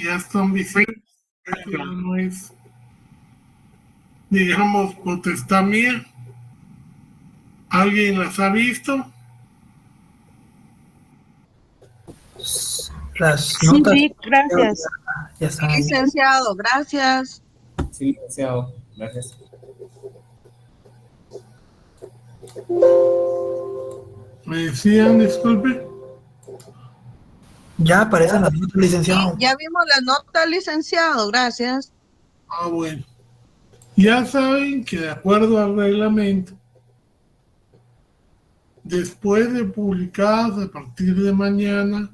ya están diciendo que ya no es, digamos, potestad mía. ¿Alguien las ha visto? Las Sí, notas sí, gracias. ya están ahí. Licenciado, gracias. Sí, licenciado, gracias. ¿Me decían, disculpe? Ya aparecen las notas, licenciado. Ya vimos la nota, licenciado, gracias. Ah, bueno. Ya saben que de acuerdo al reglamento, después de publicadas a partir de mañana,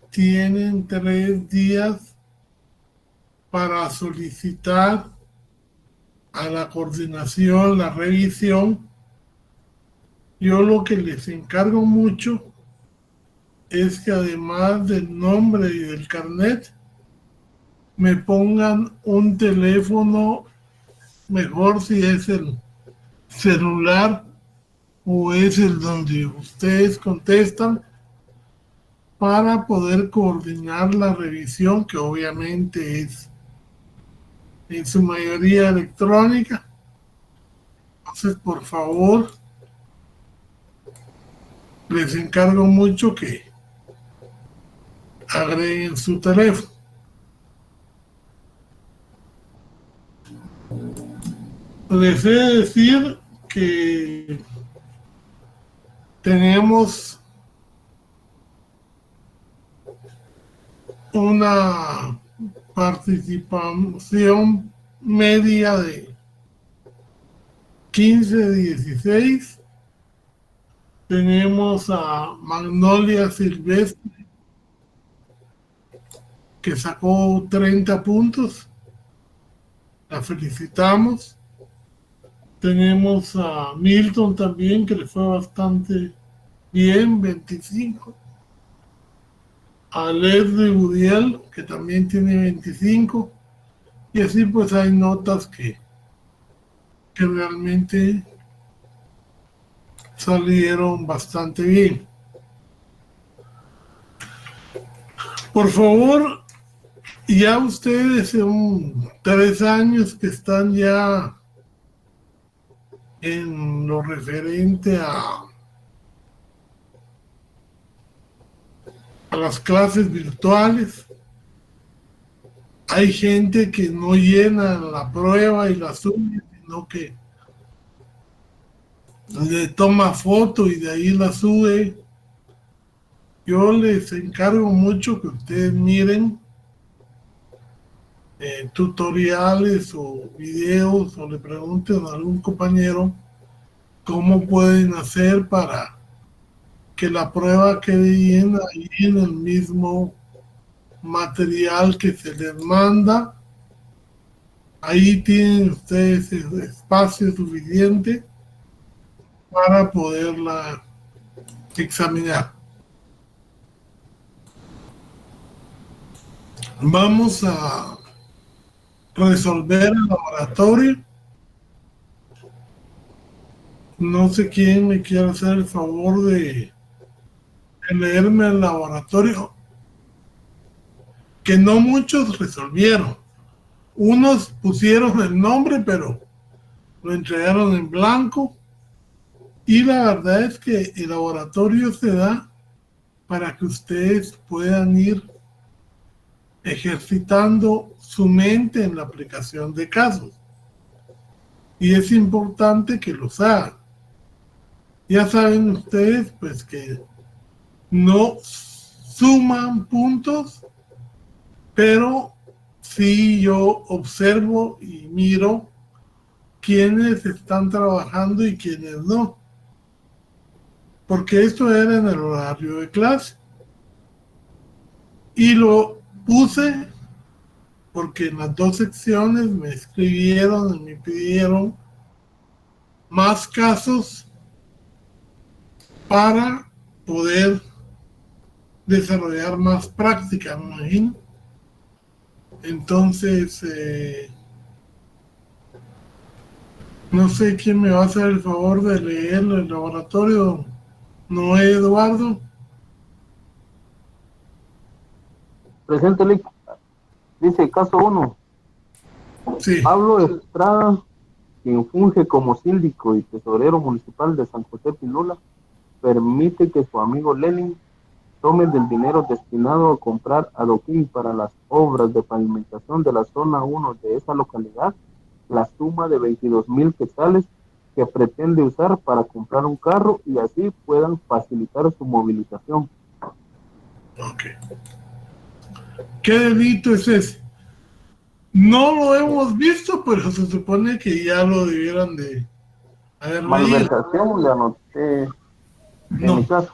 tienen 3 días para solicitar a la coordinación la revisión. Yo lo que les encargo mucho es que además del nombre y del carnet, me pongan un teléfono, mejor si es el celular o es el donde ustedes contestan, para poder coordinar la revisión, que obviamente es en su mayoría electrónica. Entonces, por favor, les encargo mucho que agreguen su teléfono. Les he de decir que tenemos una participación media de 15-16. Tenemos a Magnolia Silvestre, que sacó 30 puntos. La felicitamos. Tenemos a Milton también, que le fue bastante bien, 25. A Leslie Budiel, que también tiene 25. Y así pues hay notas que realmente salieron bastante bien. Por favor, ya ustedes son 3 años que están ya en lo referente a las clases virtuales. Hay gente que no llena la prueba y la sube, sino que le toma foto y de ahí la sube. Yo les encargo mucho que ustedes miren tutoriales o videos, o le pregunten a algún compañero cómo pueden hacer para que la prueba quede bien ahí en el mismo material que se les manda. Ahí tienen ustedes espacio suficiente para poderla examinar. Vamos a resolver el laboratorio. No sé quién me quiere hacer el favor de leerme el laboratorio, que no muchos resolvieron. Unos pusieron el nombre, pero lo entregaron en blanco. Y la verdad es que el laboratorio se da para que ustedes puedan ir ejercitando su mente en la aplicación de casos. Y es importante que los hagan. Ya saben ustedes, pues, que no suman puntos, pero sí yo observo y miro quiénes están trabajando y quiénes no. Porque esto era en el horario de clase. Y lo puse porque en las 2 secciones me escribieron y me pidieron más casos para poder desarrollar más práctica, me imagino. Entonces, no sé quién me va a hacer el favor de leer el laboratorio. Noé Eduardo. Presente, Lic. Dice, caso 1. Sí. Pablo Estrada, quien funge como síndico y tesorero municipal de San José Pinula, permite que su amigo Lenin tome del dinero destinado a comprar adoquín para las obras de pavimentación de la zona 1 de esa localidad, la suma de 22,000 quetzales que pretende usar para comprar un carro y así puedan facilitar su movilización. Ok. ¿Qué delito es ese? No lo hemos visto, pero se supone que ya lo debieran de haber leído. Malversación, le anoté en mi No, caso.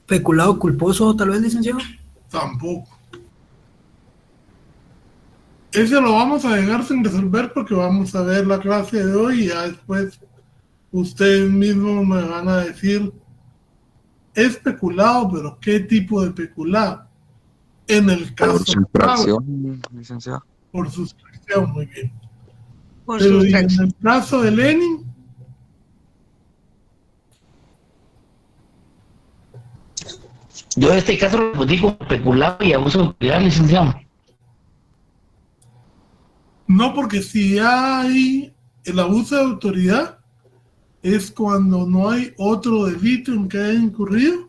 Peculado culposo, tal vez, licenciado. tampoco. Ese lo vamos a dejar sin resolver porque vamos a ver la clase de hoy y ya después ustedes mismos me van a decir, es peculado, pero ¿qué tipo de peculado? En el Por caso de Pablo, sustracción, licenciado. por sustracción, muy bien. Por Pero y en sustracción. el caso de Lenin, Yo en este caso lo digo peculado y abuso de autoridad, licenciado. no, porque si hay el abuso de autoridad, es cuando no hay otro delito en que haya incurrido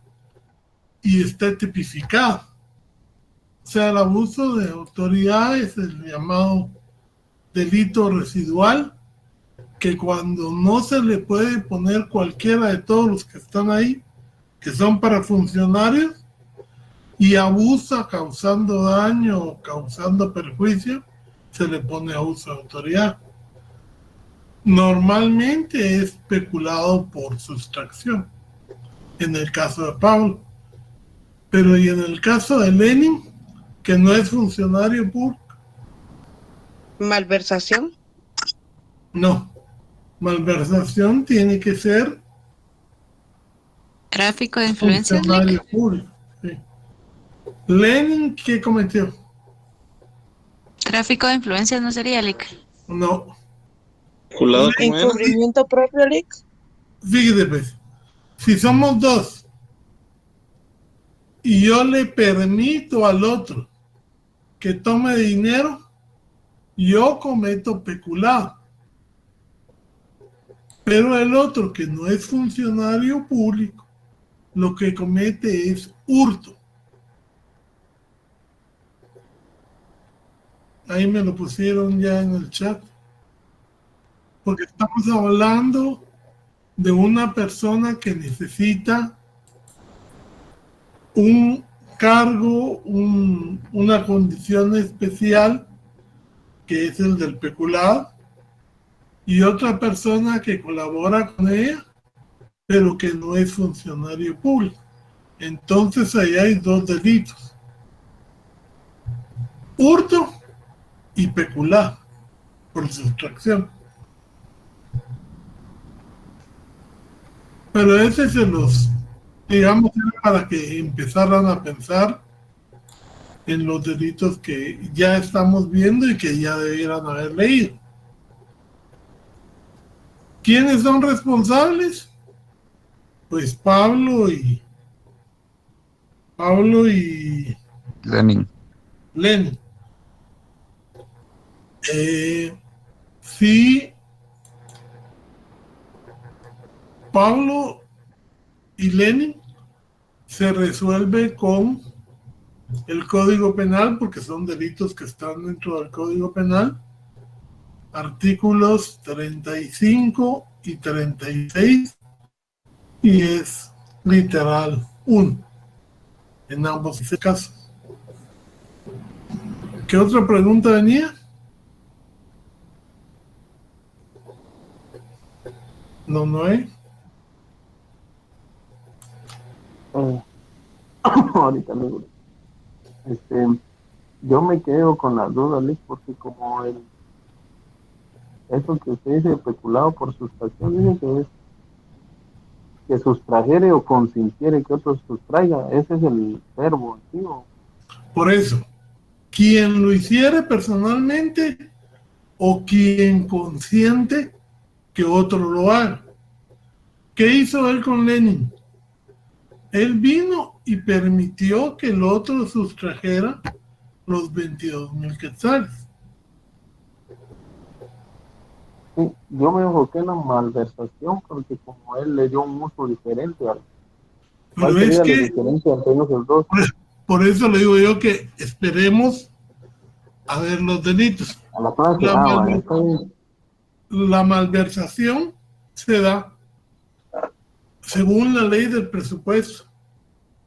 y esté tipificado. O sea, el abuso de autoridad es el llamado delito residual, que cuando no se le puede poner cualquiera de todos los que están ahí, que son para funcionarios, y abusa causando daño o causando perjuicio, se le pone abuso de autoridad. Normalmente es peculado por sustracción, en el caso de Pablo. Pero y en el caso de Lenin, que no es funcionario público, Malversación. no. Malversación tiene que ser Tráfico de influencias, funcionario Lic. público. Sí. Lenin, ¿qué cometió? Tráfico de influencias no sería, Lic. No. ¿Peculado cómo era? Encubrimiento propio, Lic. Fíjate, pues, si somos dos y yo le permito al otro que tome dinero, yo cometo peculado. Pero el otro, que no es funcionario público, lo que comete es hurto. Ahí me lo pusieron ya en el chat. Porque estamos hablando de una persona que necesita un cargo, una condición especial, que es el del peculado, y otra persona que colabora con ella, pero que no es funcionario público. Entonces ahí hay dos delitos: hurto y peculado por sustracción. Pero ese se los, digamos, era para que empezaran a pensar en los delitos que ya estamos viendo y que ya debieran haber leído. ¿Quiénes son responsables? Pues Pablo y Lenin. Lenin. Sí, Pablo y Lenin se resuelve con el Código Penal, porque son delitos que están dentro del Código Penal, artículos 35 y 36, y es literal 1 en ambos casos. ¿Qué otra pregunta venía? No hay. Ahorita me gusta. Yo me quedo con la duda, Liz, porque como eso que usted dice, peculado por sustracción, dice que es que sustrajere o consintiere que otro sustraiga. Ese es el verbo, ¿sí? Por eso, quien lo hiciere personalmente o quien consiente que otro lo haga. ¿Qué hizo él con Lenin? Él vino y permitió que el otro sustrajera los 22,000 quetzales. Sí, yo me enfoqué en la malversación porque como él le dio un uso diferente, ¿cuál Pero sería es la que diferencia entre ellos dos? por eso le digo yo que esperemos a ver los delitos. A la clase, La, vale, está bien. la malversación se da según la ley del presupuesto.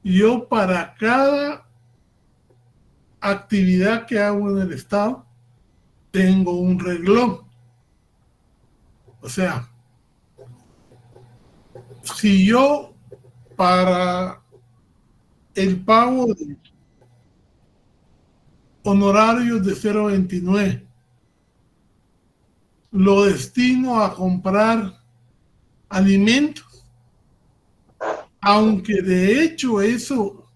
Yo para cada actividad que hago en el Estado tengo un renglón. O sea, si yo para el pago de honorarios de 0.29 lo destino a comprar alimentos, aunque de hecho eso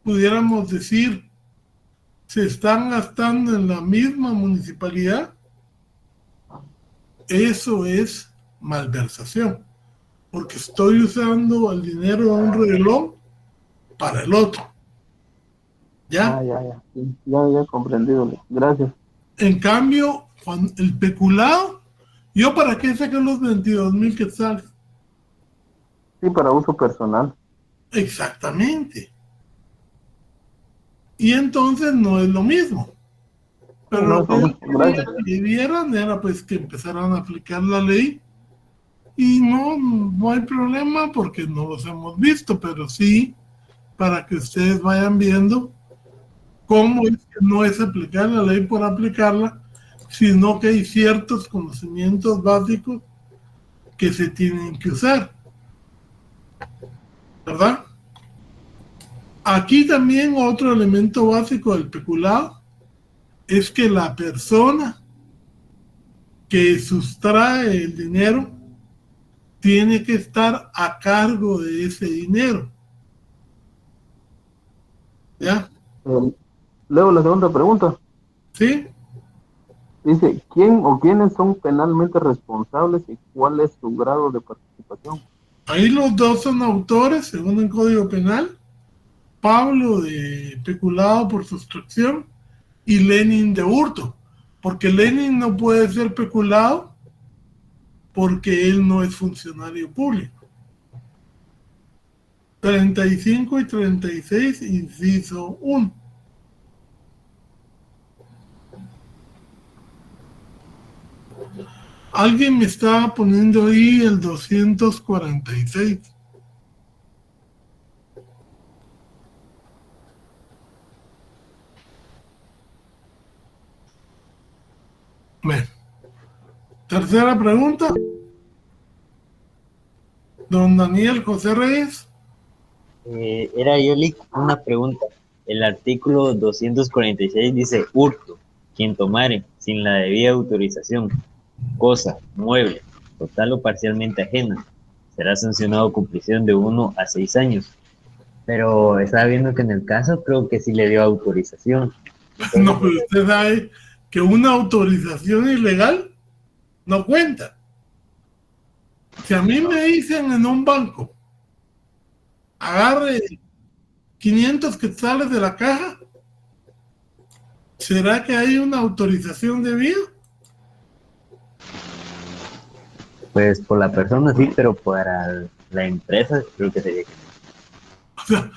pudiéramos decir se están gastando en la misma municipalidad, eso es malversación, porque estoy usando el dinero de un reloj para el otro. ¿Ya? Ya. Sí, ya comprendido. Gracias. En cambio, cuando el peculado, ¿yo para qué saqué los 22,000 quetzales? Sí, para uso personal. Exactamente. Y entonces no es lo mismo. Pero No, lo que gracias. vieran era pues que empezaran a aplicar la ley y no hay problema porque no los hemos visto, pero sí para que ustedes vayan viendo cómo es que no es aplicar la ley por aplicarla, sino que hay ciertos conocimientos básicos que se tienen que usar, ¿verdad? Aquí también otro elemento básico del peculado es que la persona que sustrae el dinero tiene que estar a cargo de ese dinero. ¿Ya? Leo la segunda pregunta. ¿Sí? Dice, ¿quién o quiénes son penalmente responsables y cuál es su grado de participación? Ahí los dos son autores, según el Código Penal. Pablo de peculado por sustracción y Lenin de hurto, porque Lenin no puede ser peculado porque él no es funcionario público. 35 y 36, inciso 1. Alguien me estaba poniendo ahí el 246. Bueno. Tercera pregunta. Don Daniel José Reyes. Era yo una pregunta. El artículo 246 dice hurto, quien tomare sin la debida autorización, cosa, mueble, total o parcialmente ajena, será sancionado con prisión de 1 a 6 años. Pero estaba viendo que en el caso creo que sí le dio autorización. Entonces, no, pero usted sabe que una autorización ilegal no cuenta. Si a mí me dicen en un banco, agarre 500 quetzales de la caja, ¿será que hay una autorización debida? pues por la persona sí, pero para la empresa creo que sería que no. O sea,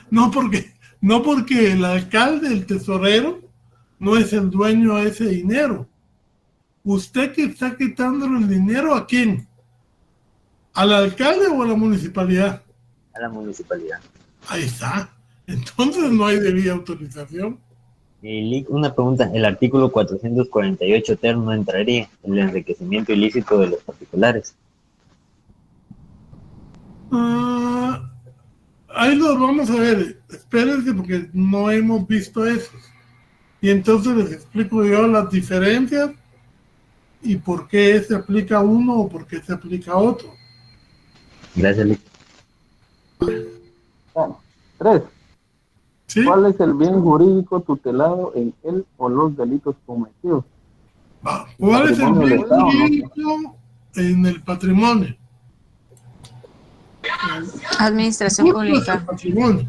no porque el alcalde, el tesorero, no es el dueño de ese dinero. ¿Usted que está quitándole el dinero a quién? ¿Al alcalde o a la municipalidad? A la municipalidad. Ahí está. Entonces no hay debida autorización. Una pregunta, el artículo 448 terno no entraría el enriquecimiento ilícito de los particulares. Ahí los vamos a ver. Espérense porque no hemos visto eso. Y entonces les explico yo las diferencias y por qué se aplica uno o por qué se aplica otro. Gracias, Lick. Bueno, 3. ¿Sí? ¿Cuál es el bien jurídico tutelado en el o los delitos cometidos? ¿Cuál es el Patrimonio bien del Estado, ¿no? jurídico en el patrimonio? Administración Justo es el pública. patrimonio.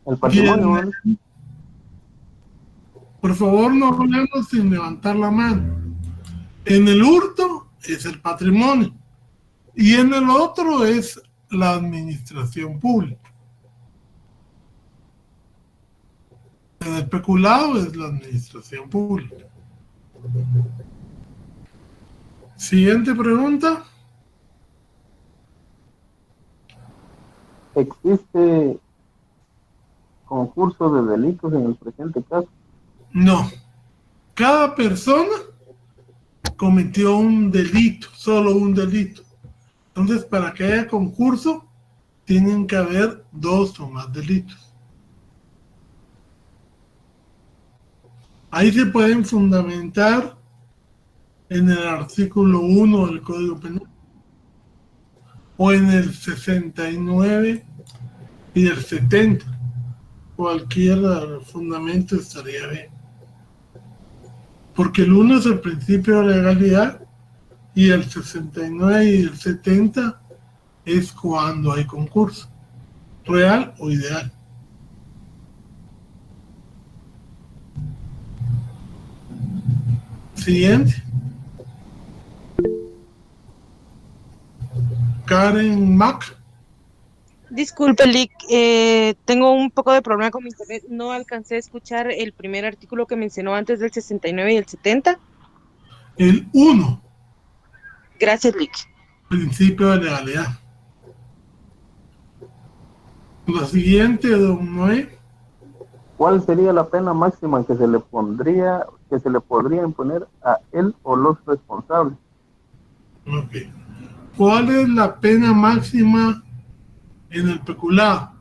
El patrimonio, ¿no? Por favor, no hablemos sin levantar la mano. En el hurto es el patrimonio y en el otro es la administración pública. En el peculado es la administración pública. Siguiente pregunta. ¿Existe concurso de delitos en el presente caso? No. Cada persona cometió un delito, solo un delito. Entonces, para que haya concurso, tienen que haber 2 o más delitos. Ahí se pueden fundamentar en el artículo 1 del Código Penal o en el 69 y el 70. Cualquier fundamento estaría bien. Porque el 1 es el principio de legalidad y el 69 y el 70 es cuando hay concurso, real o ideal. Siguiente. Karen Mack. Disculpe, Lick, tengo un poco de problema con mi internet. No alcancé a escuchar el primer artículo que mencionó antes del 69 y el 70. El 1, Gracias, Lick. principio de legalidad. La siguiente, don Noé. ¿Cuál sería la pena máxima que se le podría imponer a él o los responsables? Ok. ¿Cuál es la pena máxima en el peculado?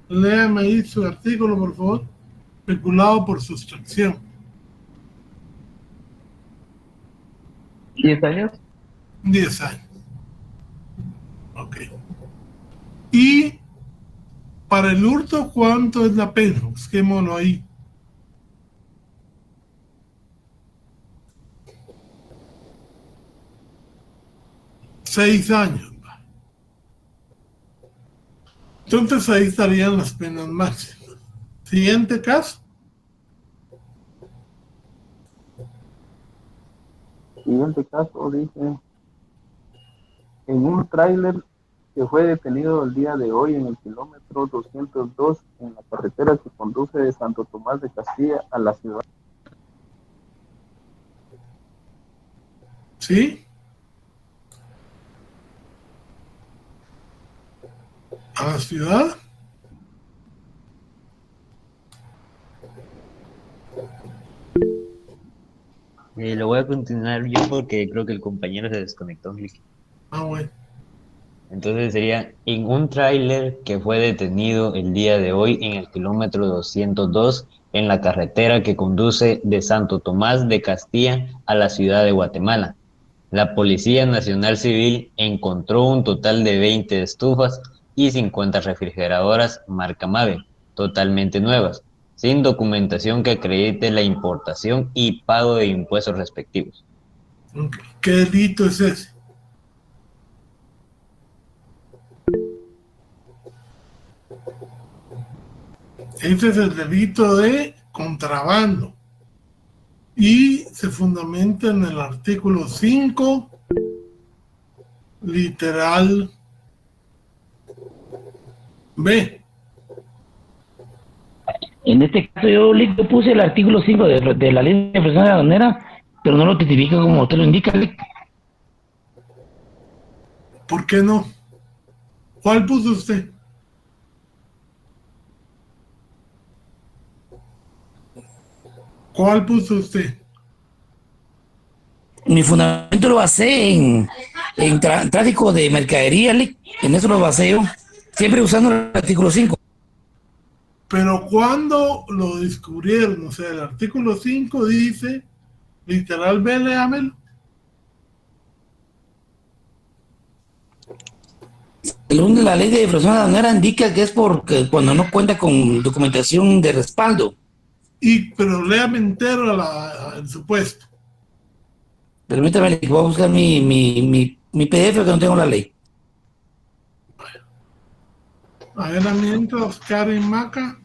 Léame ahí su artículo, por favor. Peculado por sustracción. 10 años. 10 años. Ok. Y para el hurto, ¿cuánto es la pena? Busquémoslo ahí. Seis años. Entonces ahí estarían las penas máximas. Siguiente caso. Siguiente caso dice: en un tráiler que fue detenido el día de hoy en el kilómetro 202 en la carretera que conduce de Santo Tomás de Castilla a la ciudad. ¿Sí? A la ciudad. Lo voy a continuar yo porque creo que el compañero se desconectó. Bueno. Entonces sería: en un tráiler que fue detenido el día de hoy en el kilómetro 202 en la carretera que conduce de Santo Tomás de Castilla a la ciudad de Guatemala. La Policía Nacional Civil encontró un total de 20 estufas y 50 refrigeradoras marca Mave, totalmente nuevas, sin documentación que acredite la importación y pago de impuestos respectivos. ¿Qué delito es ese? Ese es el delito de contrabando y se fundamenta en el artículo 5, literal B. En este caso yo puse el artículo 5 de la ley de persona aduanera, pero no lo tipifica como usted lo indica, Lick. ¿Por qué no? ¿Cuál puso usted? ¿Cuál puso usted? Mi fundamento lo basé en tráfico de mercadería, Lick. En eso lo basé yo, siempre usando el artículo 5. Pero cuando lo descubrieron, o sea, el artículo 5 dice, literal B, léamelo. Según la ley de persona aduanera indica que es porque cuando no cuenta con documentación de respaldo. Pero léame entero el supuesto. Permítame, Lick, voy a buscar mi PDF que no tengo la ley. A ver, mientras, Karen Maca.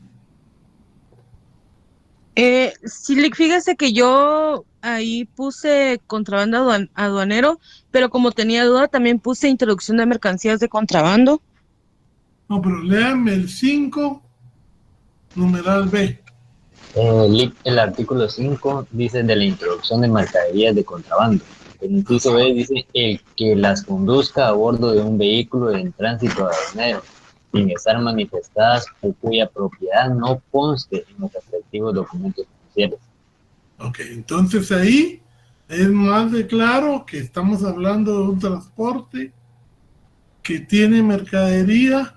Sí, fíjese que yo ahí puse contrabando aduanero, pero como tenía duda también puse introducción de mercancías de contrabando. No, pero léame el 5, numeral B. El artículo 5 dice de la introducción de mercaderías de contrabando. El inciso B dice el que las conduzca a bordo de un vehículo en tránsito aduanero, sin estar manifestadas o cuya propiedad no conste en los respectivos documentos oficiales. Ok, entonces ahí es más de claro que estamos hablando de un transporte que tiene mercadería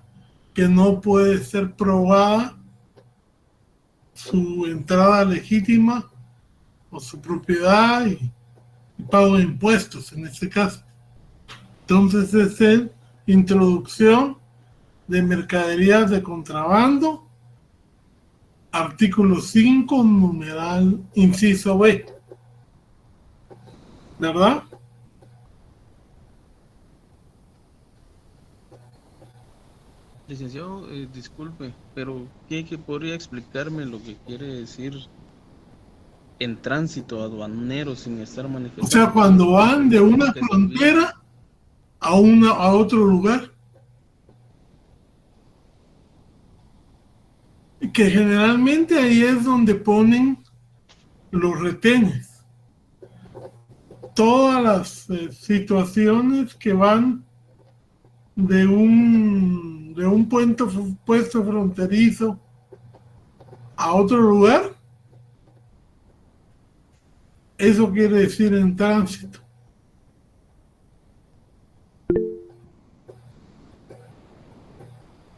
que no puede ser probada su entrada legítima o su propiedad y pago de impuestos en este caso. Entonces es el introducción de mercaderías de contrabando, artículo 5, numeral inciso B. ¿Verdad? Licenciado, disculpe, pero ¿qué podría explicarme lo que quiere decir en tránsito aduanero sin estar manifestado? O sea, cuando van de una frontera a otro lugar, que generalmente ahí es donde ponen los retenes. Todas las situaciones que van de un puesto fronterizo a otro lugar, eso quiere decir en tránsito.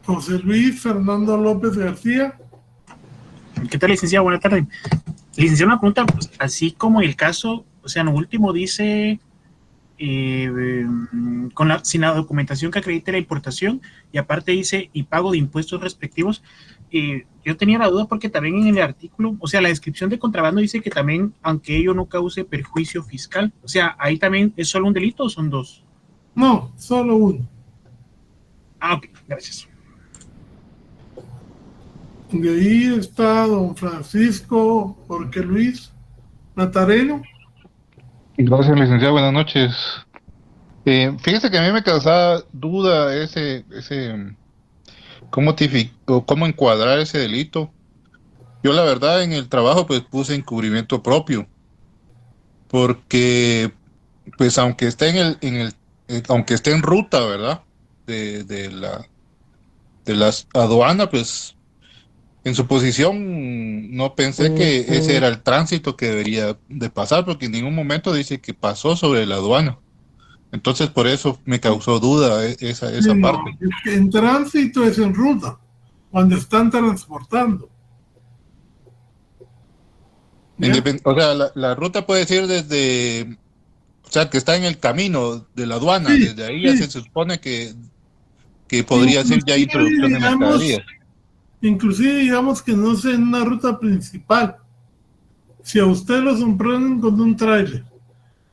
José Luis Fernando López García. ¿Qué tal, licenciado? Buenas tardes. Licenciado, una pregunta, pues, así como el caso, o sea, en lo último dice sin la documentación que acredite la importación, y aparte dice y pago de impuestos respectivos. Yo tenía la duda porque también en el artículo, o sea, la descripción de contrabando dice que también, aunque ello no cause perjuicio fiscal, o sea, ahí también es solo un delito o son dos. No, solo uno. Ah, ok, gracias. De ahí está don Francisco Jorge Luis Natareno. Gracias, licenciado. Buenas noches. Fíjese que a mí me causaba duda cómo encuadrar ese delito. Yo la verdad en el trabajo pues puse encubrimiento propio, porque pues aunque esté aunque esté en ruta, ¿verdad? De las aduanas, pues en su posición no pensé que ese era el tránsito que debería de pasar, porque en ningún momento dice que pasó sobre la aduana. Entonces por eso me causó duda esa parte. En tránsito es en ruta, cuando están transportando. O sea, la ruta puede ser desde, o sea, que está en el camino de la aduana, sí, desde ahí sí. ya se supone que podría ser ya introducción de mercaderías. Inclusive digamos que no sea en una ruta principal. Si a usted lo sorprenden con un tráiler,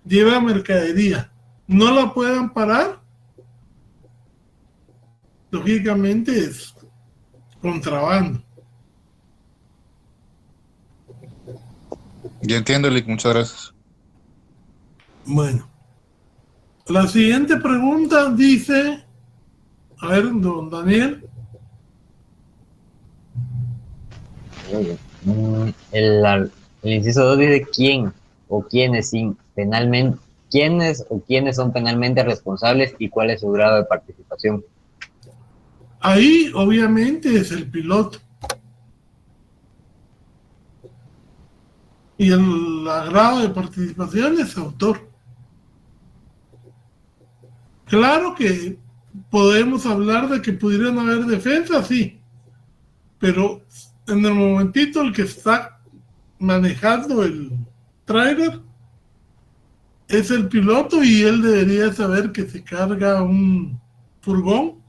lleva mercadería, no la puedan parar, lógicamente es contrabando. Ya entiendo, Lick, muchas gracias. Bueno, la siguiente pregunta dice, a ver, don Daniel. El inciso 2 dice quién o quiénes penalmente, quiénes o quiénes son penalmente responsables y cuál es su grado de participación. Ahí obviamente es el piloto. Y el grado de participación es autor. Claro que podemos hablar de que pudieran haber defensas, sí, pero en el momentito el que está manejando el tráiler es el piloto y él debería saber que se carga un furgón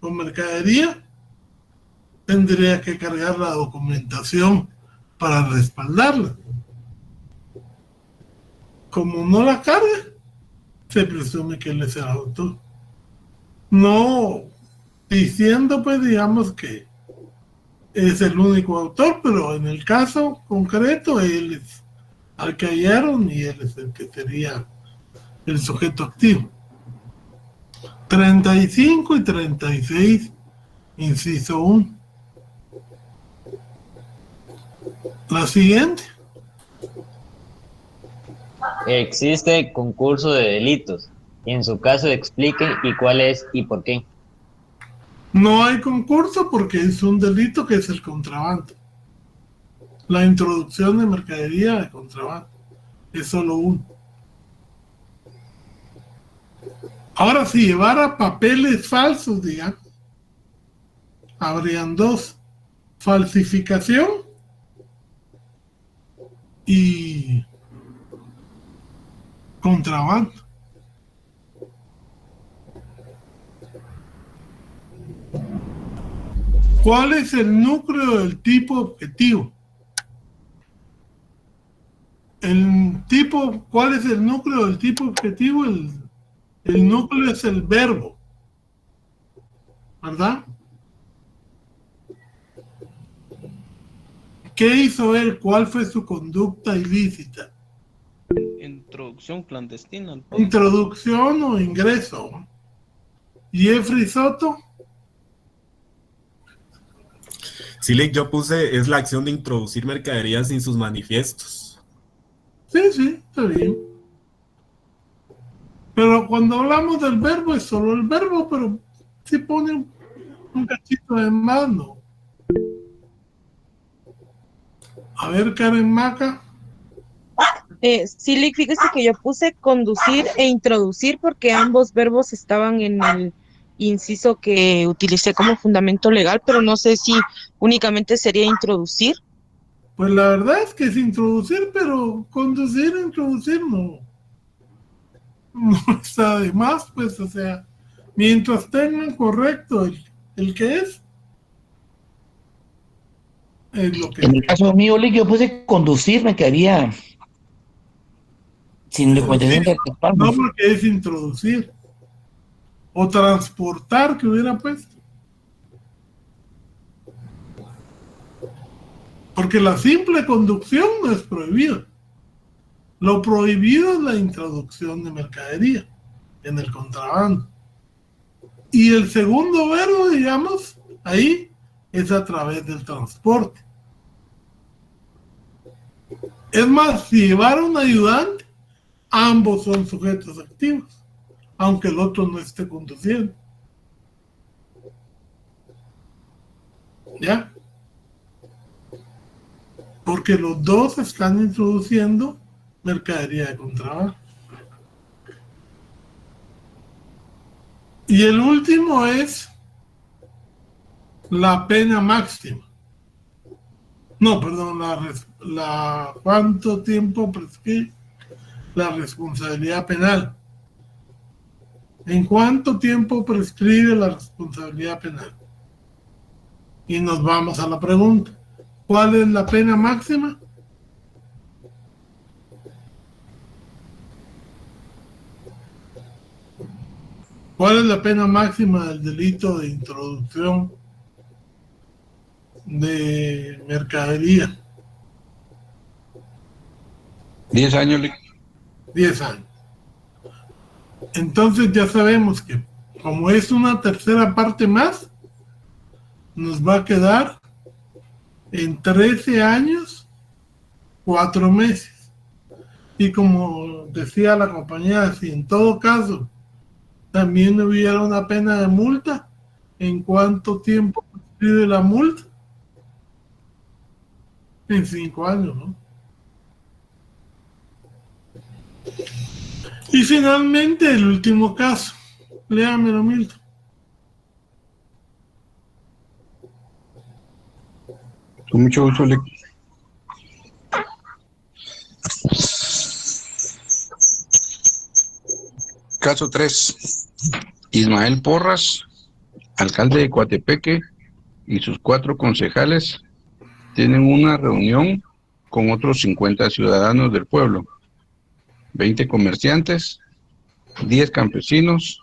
con mercadería, tendría que cargar la documentación para respaldarla. Como no la carga, se presume que él es el autor. No diciendo, pues, digamos que es el único autor, pero en el caso concreto él es al que hallaron y él es el que sería el sujeto activo. 35 y 36, inciso 1. La siguiente. Existe concurso de delitos. En su caso explique y cuál es y por qué. No hay concurso porque es un delito que es el contrabando. La introducción de mercadería de contrabando es solo uno. Ahora, si llevara papeles falsos, digamos, habrían dos: falsificación y contrabando. ¿Cuál es el núcleo del tipo objetivo? ¿Cuál es el núcleo del tipo objetivo? El núcleo es el verbo, ¿verdad? ¿Qué hizo él? ¿Cuál fue su conducta ilícita? Introducción clandestina. Introducción o ingreso. Jeffrey Soto. Sí, yo puse, es la acción de introducir mercaderías sin sus manifiestos. Sí, está bien. Pero cuando hablamos del verbo es solo el verbo, pero si pone un cachito de mano. A ver, Karen Maca. Sí, fíjese que yo puse conducir e introducir porque ambos verbos estaban en el inciso que utilicé como fundamento legal, pero no sé si únicamente sería introducir. Pues la verdad es que es introducir, pero conducir e introducir no está de más, pues, o sea, mientras tengan correcto el que es lo que... En el caso mío, Lick, yo puse conducir, me quedaría sin documentación. No, porque es introducir. O transportar, que hubiera puesto. Porque la simple conducción no es prohibida. Lo prohibido es la introducción de mercadería en el contrabando. Y el segundo verbo, digamos, ahí es a través del transporte. Es más, si llevar un ayudante, ambos son sujetos activos, aunque el otro no esté conduciendo. ¿Ya? Porque los dos están introduciendo mercadería de contrabando. Y el último es la pena máxima. No, perdón, ¿cuánto tiempo prescribe la responsabilidad penal? ¿En cuánto tiempo prescribe la responsabilidad penal? Y nos vamos a la pregunta. ¿Cuál es la pena máxima? ¿Cuál es la pena máxima del delito de introducción de mercadería? 10 años. 10 años. Entonces ya sabemos que como es una tercera parte más, nos va a quedar en 13 años, 4 meses. Y como decía la compañera, si en todo caso también hubiera una pena de multa, ¿en cuánto tiempo prescribe la multa? En 5 años, ¿no? Y finalmente el último caso. Léamelo, Milton. Con mucho gusto, Lick. Caso 3. Ismael Porras, alcalde de Coatepeque, y sus 4 concejales tienen una reunión con otros 50 ciudadanos del pueblo, 20 comerciantes, 10 campesinos,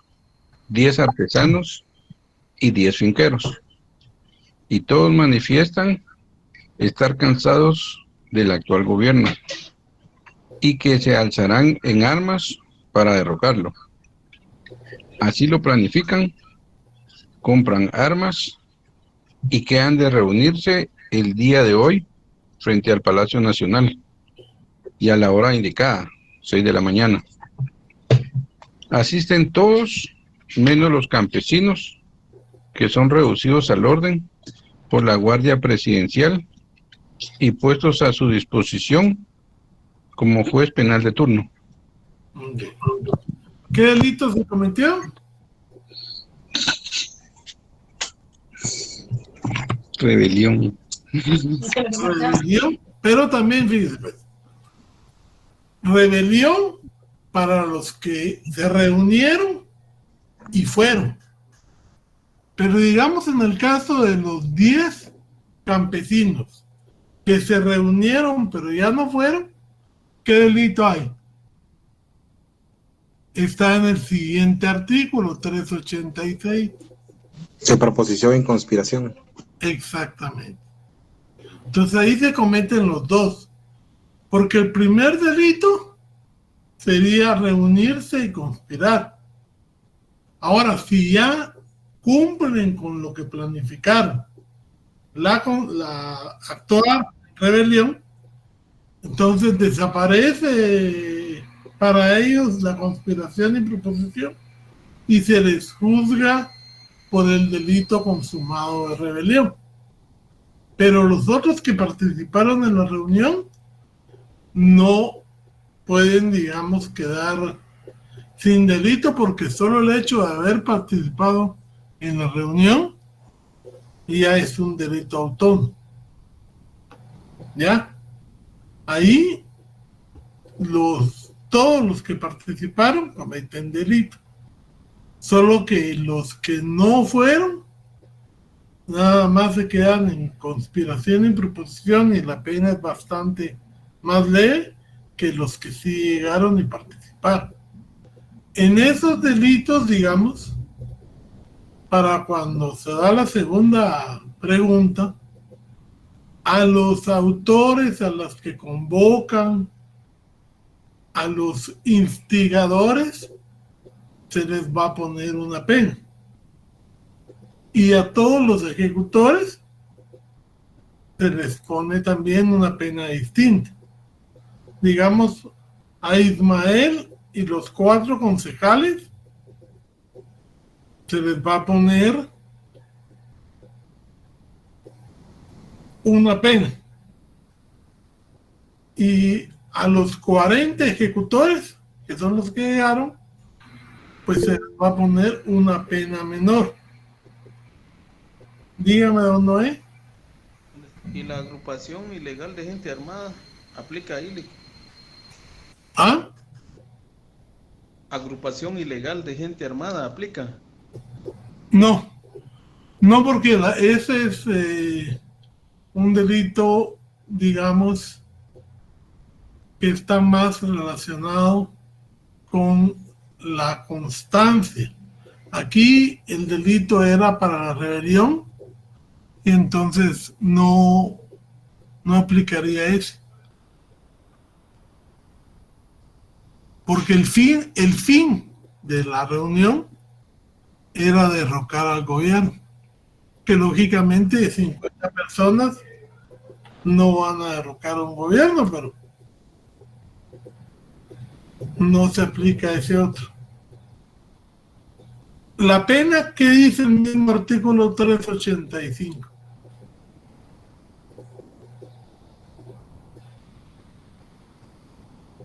10 artesanos y 10 finqueros. y todos manifiestan estar cansados del actual gobierno y que se alzarán en armas para derrocarlo. Así lo planifican, compran armas y que han de reunirse el día de hoy frente al Palacio Nacional y a la hora indicada, 6 de la mañana. Asisten todos, menos los campesinos, que son reducidos al orden por la Guardia Presidencial y puestos a su disposición como juez penal de turno. ¿Qué delito se cometió? Rebelión. Rebelión, pero también, fíjese, pues, rebelión para los que se reunieron y fueron. Pero digamos en el caso de los 10 campesinos que se reunieron pero ya no fueron, ¿qué delito hay? Está en el siguiente artículo, 386. Se proposición en conspiración. Exactamente. Entonces ahí se cometen los dos. Porque el primer delito sería reunirse y conspirar. Ahora, si ya cumplen con lo que planificaron, la actual rebelión, entonces desaparece para ellos la conspiración y proposición y se les juzga por el delito consumado de rebelión. Pero los otros que participaron en la reunión no pueden, digamos, quedar sin delito porque solo el hecho de haber participado en la reunión ya es un delito autónomo. ¿Ya? Ahí todos los que participaron cometen delito. Solo que los que no fueron, nada más se quedan en conspiración y proposición y la pena es bastante más leve que los que sí llegaron y participaron. En esos delitos, digamos, para cuando se da la segunda pregunta, a los autores, a los que convocan, a los instigadores, se les va a poner una pena. Y a todos los ejecutores se les pone también una pena distinta. Digamos, a Ismael y los 4 concejales se les va a poner una pena. Y a los 40 ejecutores, que son los que llegaron, pues se les va a poner una pena menor. Dígame, don Noé. ¿Y la agrupación ilegal de gente armada aplica ahí? ¿Ah? ¿Agrupación ilegal de gente armada aplica? No, no porque ese es un delito, digamos, que está más relacionado con la constancia. Aquí el delito era para la rebelión y entonces no aplicaría eso. Porque el fin de la reunión era derrocar al gobierno, que lógicamente 50 personas no van a derrocar a un gobierno, pero no se aplica ese otro. La pena que dice el mismo artículo 385.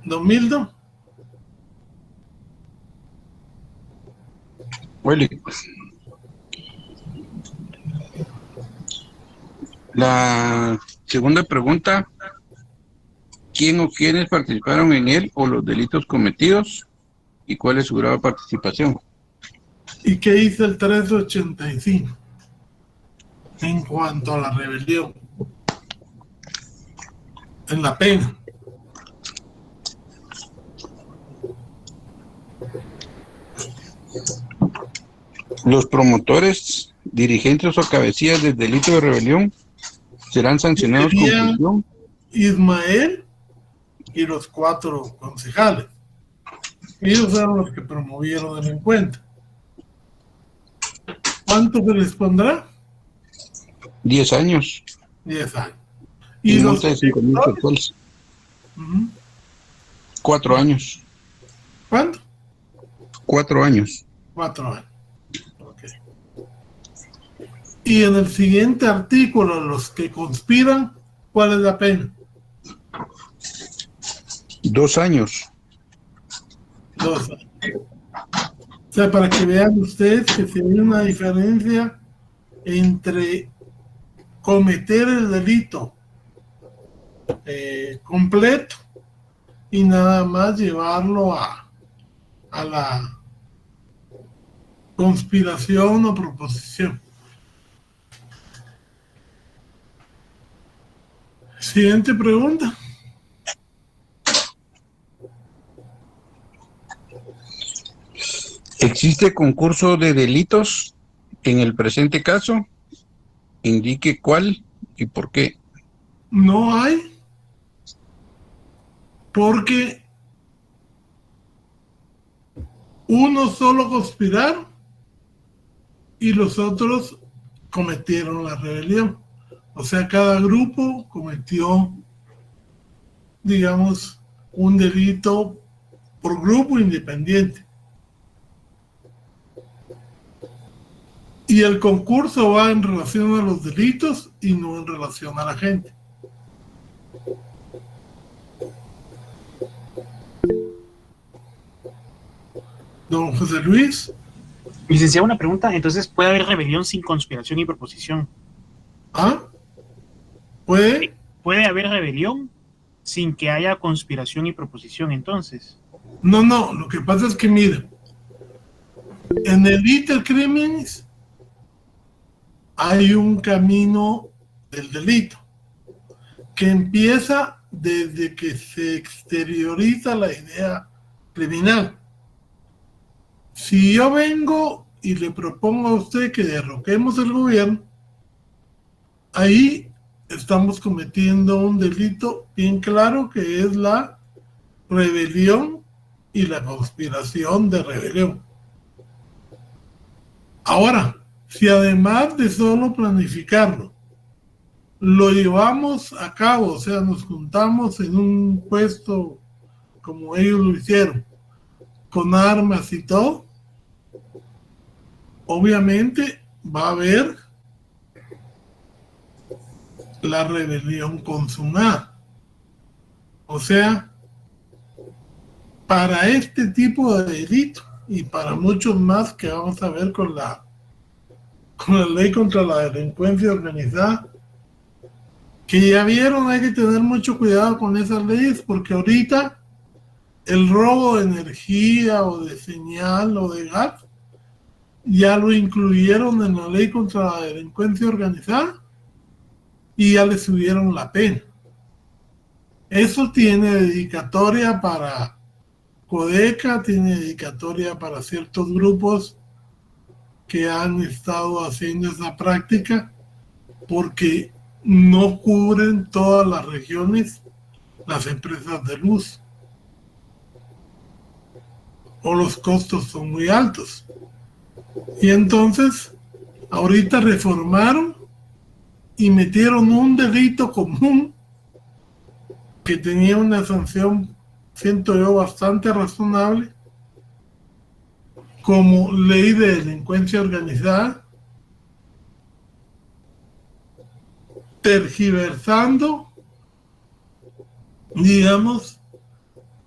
Don Mildo. Willy, la segunda pregunta, ¿quién o quiénes participaron en él o los delitos cometidos y cuál es su grado de participación? ¿Y qué dice el 385 en cuanto a la rebelión? En la pena. Los promotores dirigentes o cabecillas del delito de rebelión serán sancionados con Serían prisión. Ismael y los 4 concejales. Ellos eran los que promovieron el encuentro. ¿Cuánto se les pondrá? 10 años 10 años. y Y los multa de 5,000 quetzales. Ujú. 4 años. ¿Cuánto? 4 años. 4 años. Ok. Y en el siguiente artículo, los que conspiran, ¿cuál es la pena? 2 años. 2 años. O sea, para que vean ustedes que si hay una diferencia entre cometer el delito completo y nada más llevarlo a la conspiración o proposición. Siguiente pregunta. ¿Existe concurso de delitos en el presente caso? Indique cuál y por qué. No hay, porque unos solo conspiraron y los otros cometieron la rebelión. O sea, cada grupo cometió, digamos, un delito por grupo independiente. Y el concurso va en relación a los delitos y no en relación a la gente. Don José Luis. Licenciado, una pregunta. Entonces, ¿puede haber rebelión sin conspiración y proposición? ¿Ah? ¿Puede? ¿Puede haber rebelión sin que haya conspiración y proposición, entonces? No, lo que pasa es que, mira, en el iter criminis hay un camino del delito que empieza desde que se exterioriza la idea criminal. Si yo vengo y le propongo a usted que derroquemos el gobierno, ahí estamos cometiendo un delito bien claro que es la rebelión y la conspiración de rebelión. Ahora, si además de solo planificarlo, lo llevamos a cabo, o sea, nos juntamos en un puesto como ellos lo hicieron, con armas y todo, obviamente va a haber la rebelión consumada. O sea, para este tipo de delito y para muchos más que vamos a ver con la ley contra la delincuencia organizada, que ya vieron, hay que tener mucho cuidado con esas leyes, porque ahorita el robo de energía o de señal o de gas ya lo incluyeron en la ley contra la delincuencia organizada y ya le subieron la pena. Eso tiene dedicatoria para Codeca, tiene dedicatoria para ciertos grupos que han estado haciendo esa práctica, porque no cubren todas las regiones las empresas de luz, o los costos son muy altos. Y entonces, ahorita reformaron y metieron un delito común que tenía una sanción, siento yo, bastante razonable, como ley de delincuencia organizada, tergiversando, digamos,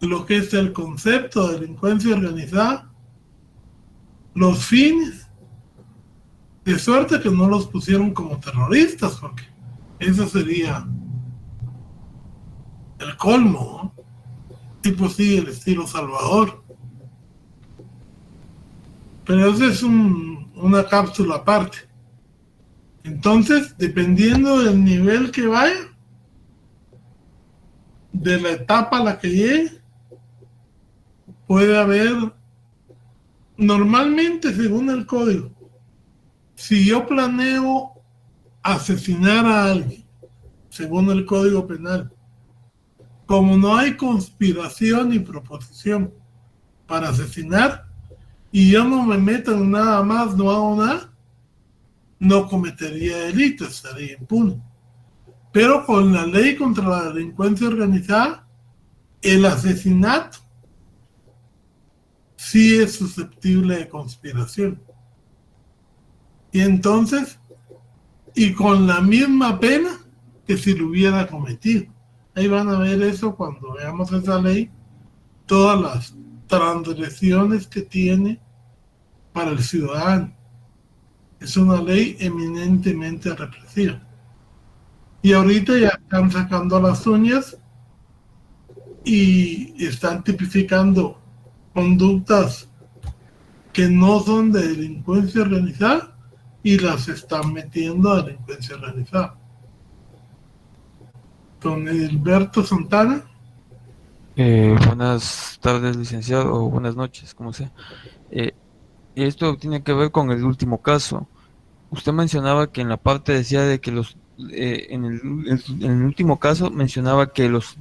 lo que es el concepto de delincuencia organizada, los fines, de suerte que no los pusieron como terroristas, porque eso sería el colmo, ¿no? Tipo sí, el estilo Salvador. Pero eso es una cápsula aparte. Entonces, dependiendo del nivel que vaya, de la etapa a la que llegue, puede haber, normalmente según el código, si yo planeo asesinar a alguien, según el Código Penal, como no hay conspiración ni proposición para asesinar, y yo no me meto en nada más, no hago nada, no cometería delito, estaría impune. Pero con la ley contra la delincuencia organizada, el asesinato sí es susceptible de conspiración. Y entonces, y con la misma pena que si lo hubiera cometido. Ahí van a ver eso cuando veamos esa ley, todas las transgresiones que tiene para el ciudadano. Es una ley eminentemente represiva. Y ahorita ya están sacando las uñas y están tipificando conductas que no son de delincuencia organizada y las están metiendo a delincuencia organizada. Don Edilberto Santana. Buenas tardes, licenciado, o buenas noches, como sea. Esto tiene que ver con el último caso. Usted mencionaba que en la parte decía de que en el último caso mencionaba que los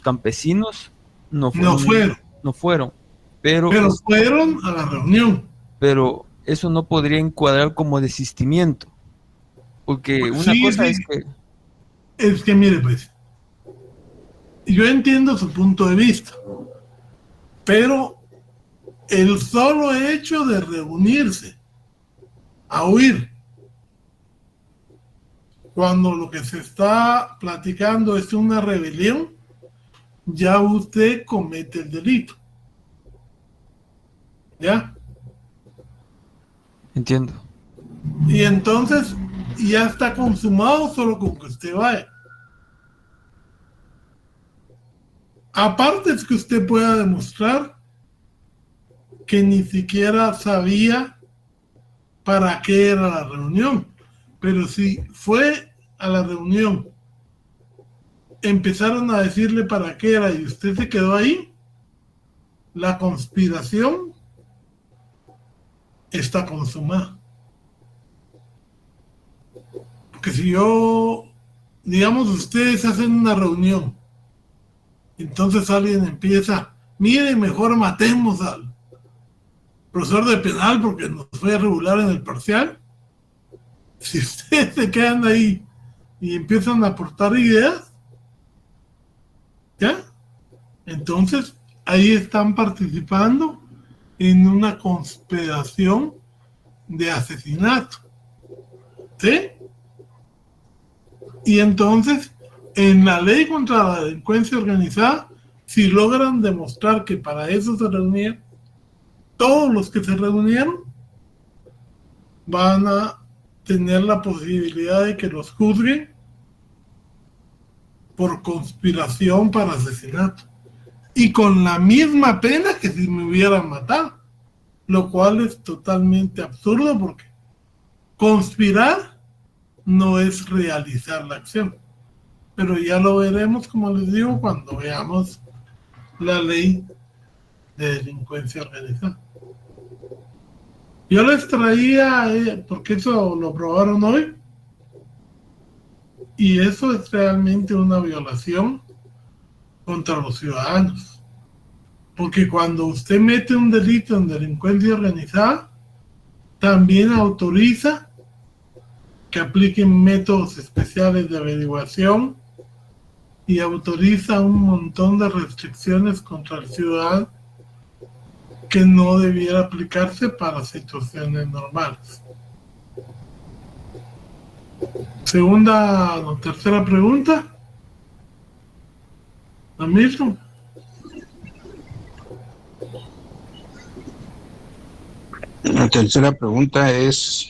campesinos no fueron, pero fueron a la reunión. Pero eso no podría encuadrar como desistimiento, porque una cosa es que... Es que mire, pues, yo entiendo su punto de vista, pero el solo hecho de reunirse a huir, cuando lo que se está platicando es una rebelión, ya usted comete el delito. ¿Ya? Entiendo. Y entonces ya está consumado solo con que usted vaya. Aparte es que usted pueda demostrar que ni siquiera sabía para qué era la reunión. Pero si fue a la reunión, empezaron a decirle para qué era y usted se quedó ahí, la conspiración está consumada. Porque si yo, digamos, ustedes hacen una reunión, entonces alguien empieza, mire, mejor matemos al profesor de penal porque nos fue a regular en el parcial. Si ustedes se quedan ahí y empiezan a aportar ideas, ¿ya? Entonces ahí están participando en una conspiración de asesinato, ¿sí? Y entonces, en la ley contra la delincuencia organizada, si logran demostrar que para eso se reunieron, todos los que se reunieron van a tener la posibilidad de que los juzguen por conspiración para asesinato. Y con la misma pena que si me hubieran matado. Lo cual es totalmente absurdo porque conspirar no es realizar la acción. Pero ya lo veremos, como les digo, cuando veamos la ley de delincuencia organizada. Yo les traía, porque eso lo probaron hoy, y eso es realmente una violación contra los ciudadanos. Porque cuando usted mete un delito en delincuencia organizada, también autoriza que apliquen métodos especiales de averiguación y autoriza un montón de restricciones contra el ciudadano que no debiera aplicarse para situaciones normales. Segunda o tercera pregunta. ¿Lo mismo? La tercera pregunta es: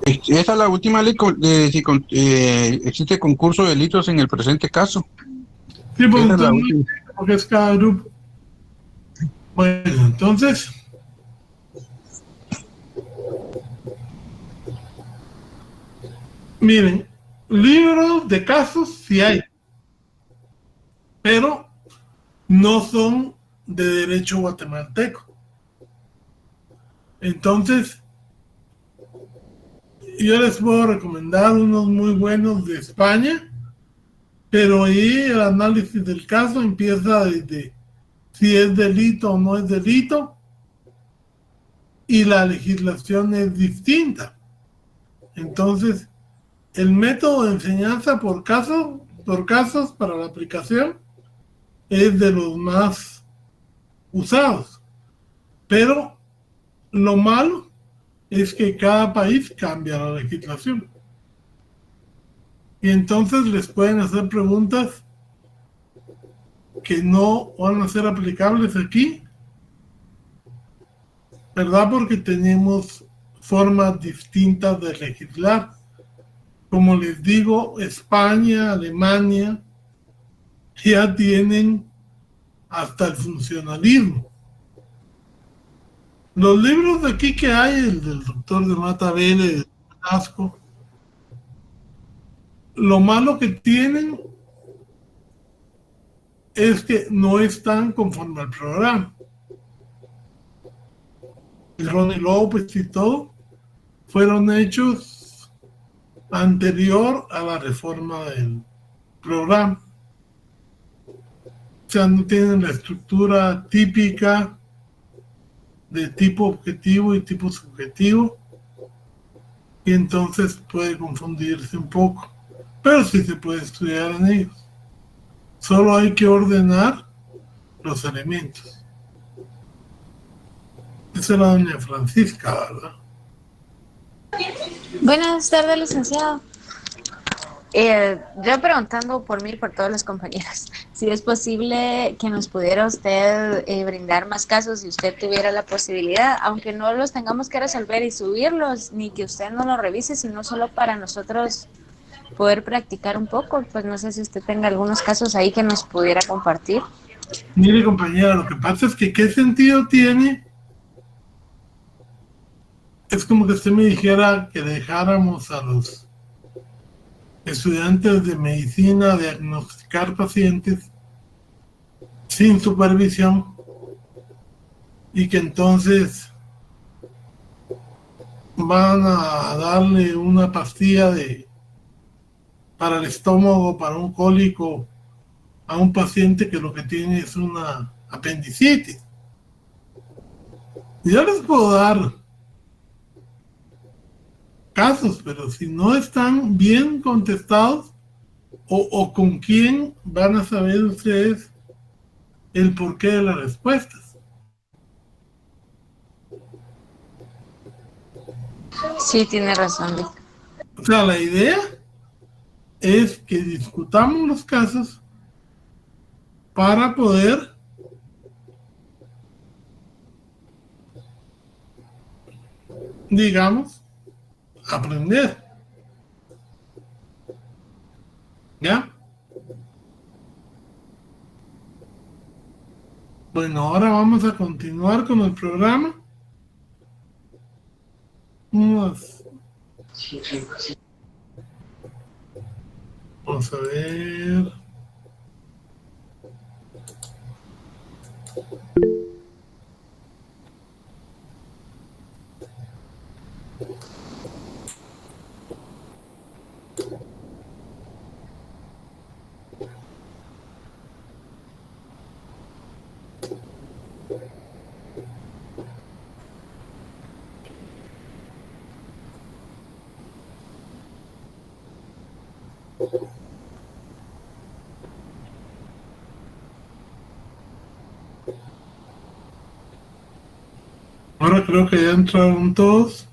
¿esa es la última ley de si existe concurso de delitos en el presente caso? Sí, porque es cada grupo. Bueno, entonces, miren, libros de casos sí hay, pero no son de derecho guatemalteco. Entonces, yo les puedo recomendar unos muy buenos de España, pero ahí el análisis del caso empieza desde si es delito o no es delito, y la legislación es distinta. Entonces, el método de enseñanza por casos para la aplicación es de los más usados. Pero lo malo es que cada país cambia la legislación. Y entonces les pueden hacer preguntas que no van a ser aplicables aquí, ¿verdad? Porque tenemos formas distintas de legislar. Como les digo, España, Alemania, ya tienen hasta el funcionalismo. Los libros de aquí que hay, el del doctor de Mata Vélez, de Velasco, lo malo que tienen es que no están conforme al programa. Ronnie López y todo fueron hechos anterior a la reforma del programa. O sea, no tienen la estructura típica de tipo objetivo y tipo subjetivo, y entonces puede confundirse un poco, pero sí se puede estudiar en ellos. Solo hay que ordenar los elementos. Esa era doña Francisca, ¿verdad? Buenas tardes, licenciado. Yo preguntando por mí y por todos los compañeros, si es posible que nos pudiera usted brindar más casos si usted tuviera la posibilidad, aunque no los tengamos que resolver y subirlos, ni que usted no los revise, sino solo para nosotros poder practicar un poco. Pues no sé si usted tenga algunos casos ahí que nos pudiera compartir. Mire, compañera, lo que pasa es que ¿qué sentido tiene? Es como que usted me dijera que dejáramos a los estudiantes de medicina diagnosticar pacientes sin supervisión y que entonces van a darle una pastilla para el estómago, para un cólico a un paciente que lo que tiene es una apendicitis. Yo les puedo dar casos, pero si no están bien contestados o con quién van a saber ustedes el porqué de las respuestas. Sí, tiene razón. O sea, la idea es que discutamos los casos para poder digamos aprender. ¿Ya? Bueno, ahora vamos a continuar con el programa. Vamos a ver. Ahora creo que ya entraron todos.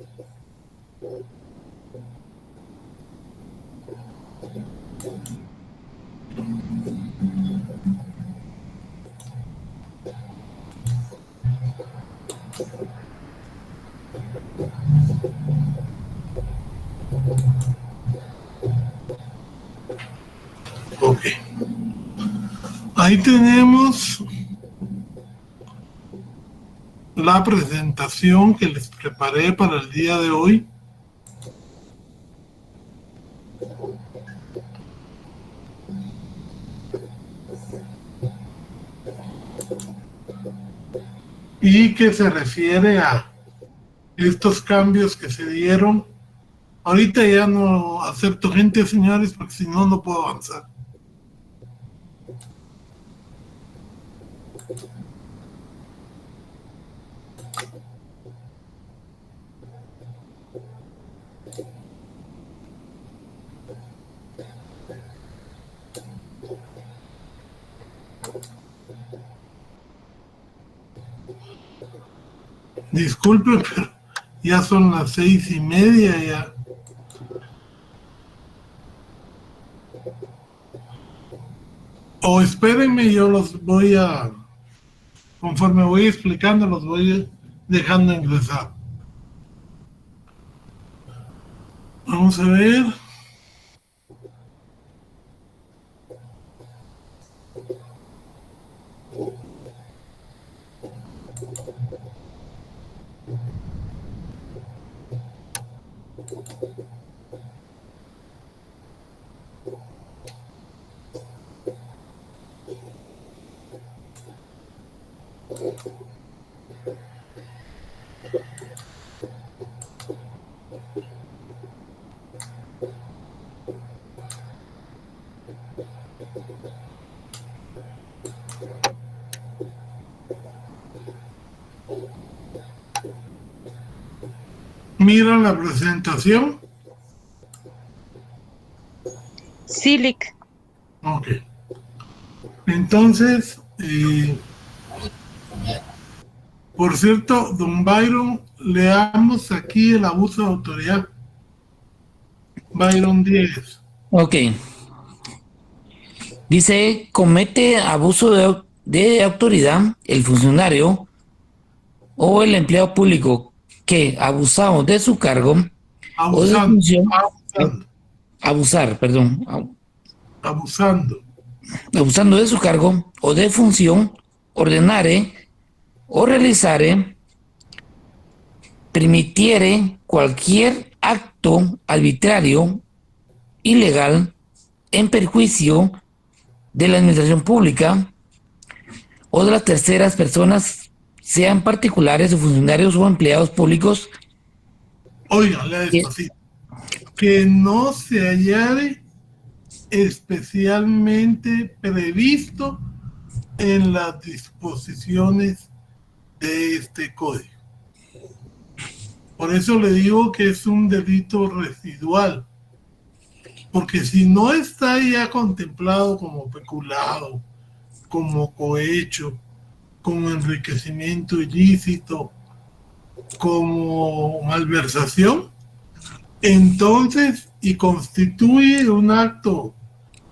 Ok. Ahí tenemos la presentación que les preparé para el día de hoy. Y que se refiere a estos cambios que se dieron. Ahorita ya no acepto gente, señores, porque si no, no puedo avanzar. Disculpe, pero ya son las 6:30 ya. O espérenme, yo los voy a, conforme voy explicando, los voy dejando ingresar. Vamos a ver. Mira la presentación. Sí, Lick. Ok. Entonces, por cierto, don Byron, leamos aquí el abuso de autoridad. Byron 10. Ok. Dice, comete abuso de autoridad el funcionario o el empleado público que, abusado de su cargo o de función, abusando de su cargo o de función, ordenare o realizare, permitiere cualquier acto arbitrario, ilegal, en perjuicio de la administración pública o de las terceras personas, sean particulares o funcionarios o empleados públicos. Oiga, lea despacito. Que no se hallare especialmente previsto en las disposiciones de este código. Por eso le digo que es un delito residual, porque si no está ya contemplado como peculado, como cohecho, como enriquecimiento ilícito, como malversación, entonces, y constituye un acto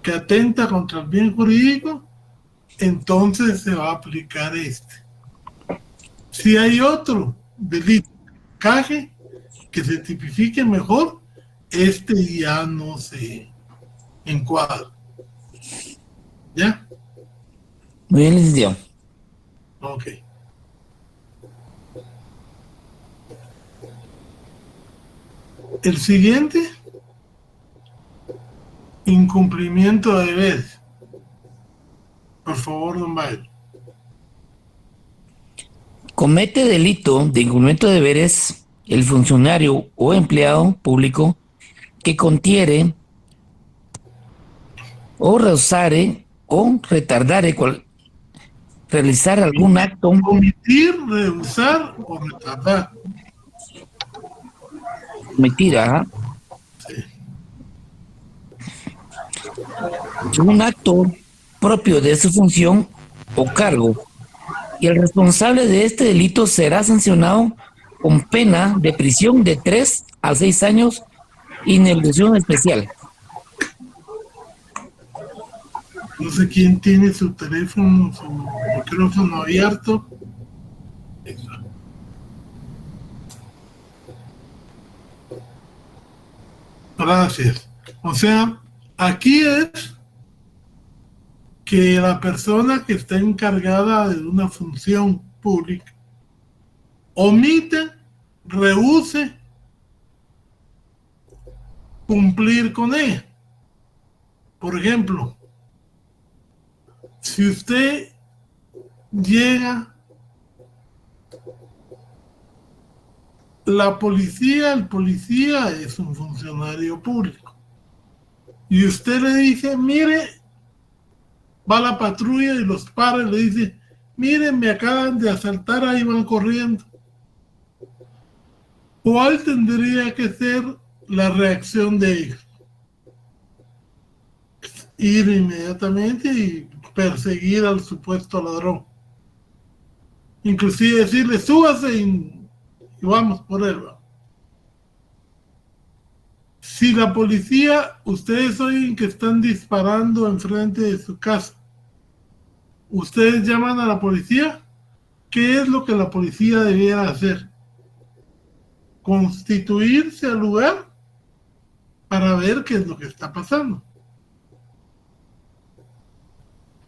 que atenta contra el bien jurídico, entonces se va a aplicar este. Si hay otro delito que se tipifique mejor, este ya no se encuadra. ¿Ya? Muy bien, licenciado. Ok. El siguiente, incumplimiento de deberes. Por favor, don Bael. Comete delito de incumplimiento de deberes el funcionario o empleado público que contiere o rehusare o retardare realizar algún acto. Omitir, rehusar o retardar. Omitir, ajá. Un acto propio de su función o cargo, y el responsable de este delito será sancionado con pena de prisión de 3 a 6 años y inhabilitación especial. No sé quién tiene su teléfono, su micrófono abierto. Gracias. O sea, aquí es que la persona que está encargada de una función pública omite, rehúse cumplir con ella. Por ejemplo, si usted llega el policía es un funcionario público. Y usted le dice, mire, va la patrulla y los para y le dice, miren, me acaban de asaltar, ahí van corriendo. ¿Cuál tendría que ser la reacción de ellos? Ir inmediatamente y perseguir al supuesto ladrón. Inclusive decirle, súbase y vamos por él. Si la policía, ustedes oyen que están disparando enfrente de su casa, ustedes llaman a la policía, ¿qué es lo que la policía debiera hacer? Constituirse al lugar para ver qué es lo que está pasando.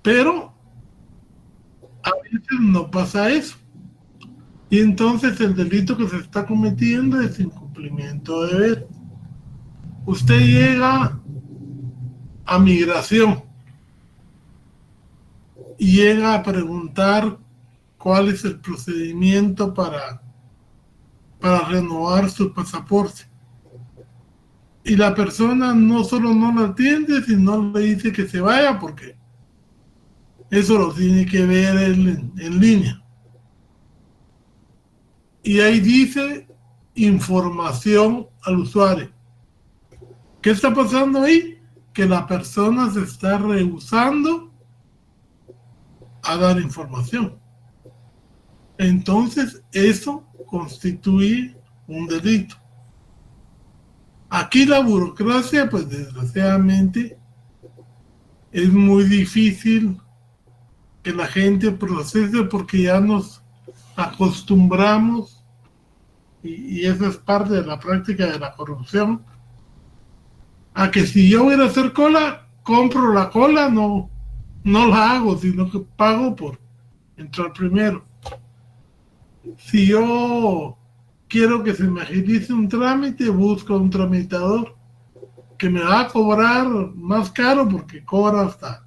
Pero a veces no pasa eso. Y entonces el delito que se está cometiendo es incumplimiento de deber. Usted llega a migración y llega a preguntar cuál es el procedimiento para renovar su pasaporte. Y la persona no solo no lo atiende, sino le dice que se vaya porque eso lo tiene que ver él en línea. Y ahí dice información al usuario. ¿Qué está pasando ahí? Que la persona se está rehusando a dar información. Entonces, eso constituye un delito. Aquí la burocracia, pues desgraciadamente, es muy difícil que la gente procese porque ya nos acostumbramos, y esa es parte de la práctica de la corrupción, a que si yo voy a hacer cola, compro la cola, no la hago, sino que pago por entrar primero. Si yo quiero que se me agilice un trámite, busco un tramitador que me va a cobrar más caro porque cobra hasta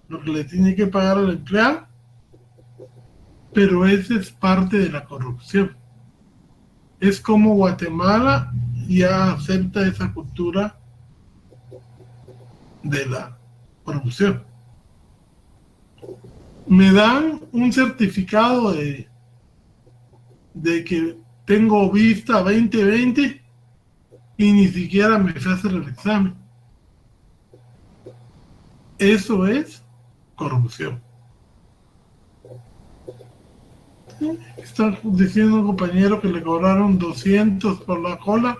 lo que le tiene que pagar al empleado, pero esa es parte de la corrupción. Es como Guatemala ya acepta esa cultura de la corrupción. Me dan un certificado de que tengo vista 20/20 y ni siquiera me fui a hacer el examen. Eso es corrupción. Está diciendo un compañero que le cobraron 200 por la cola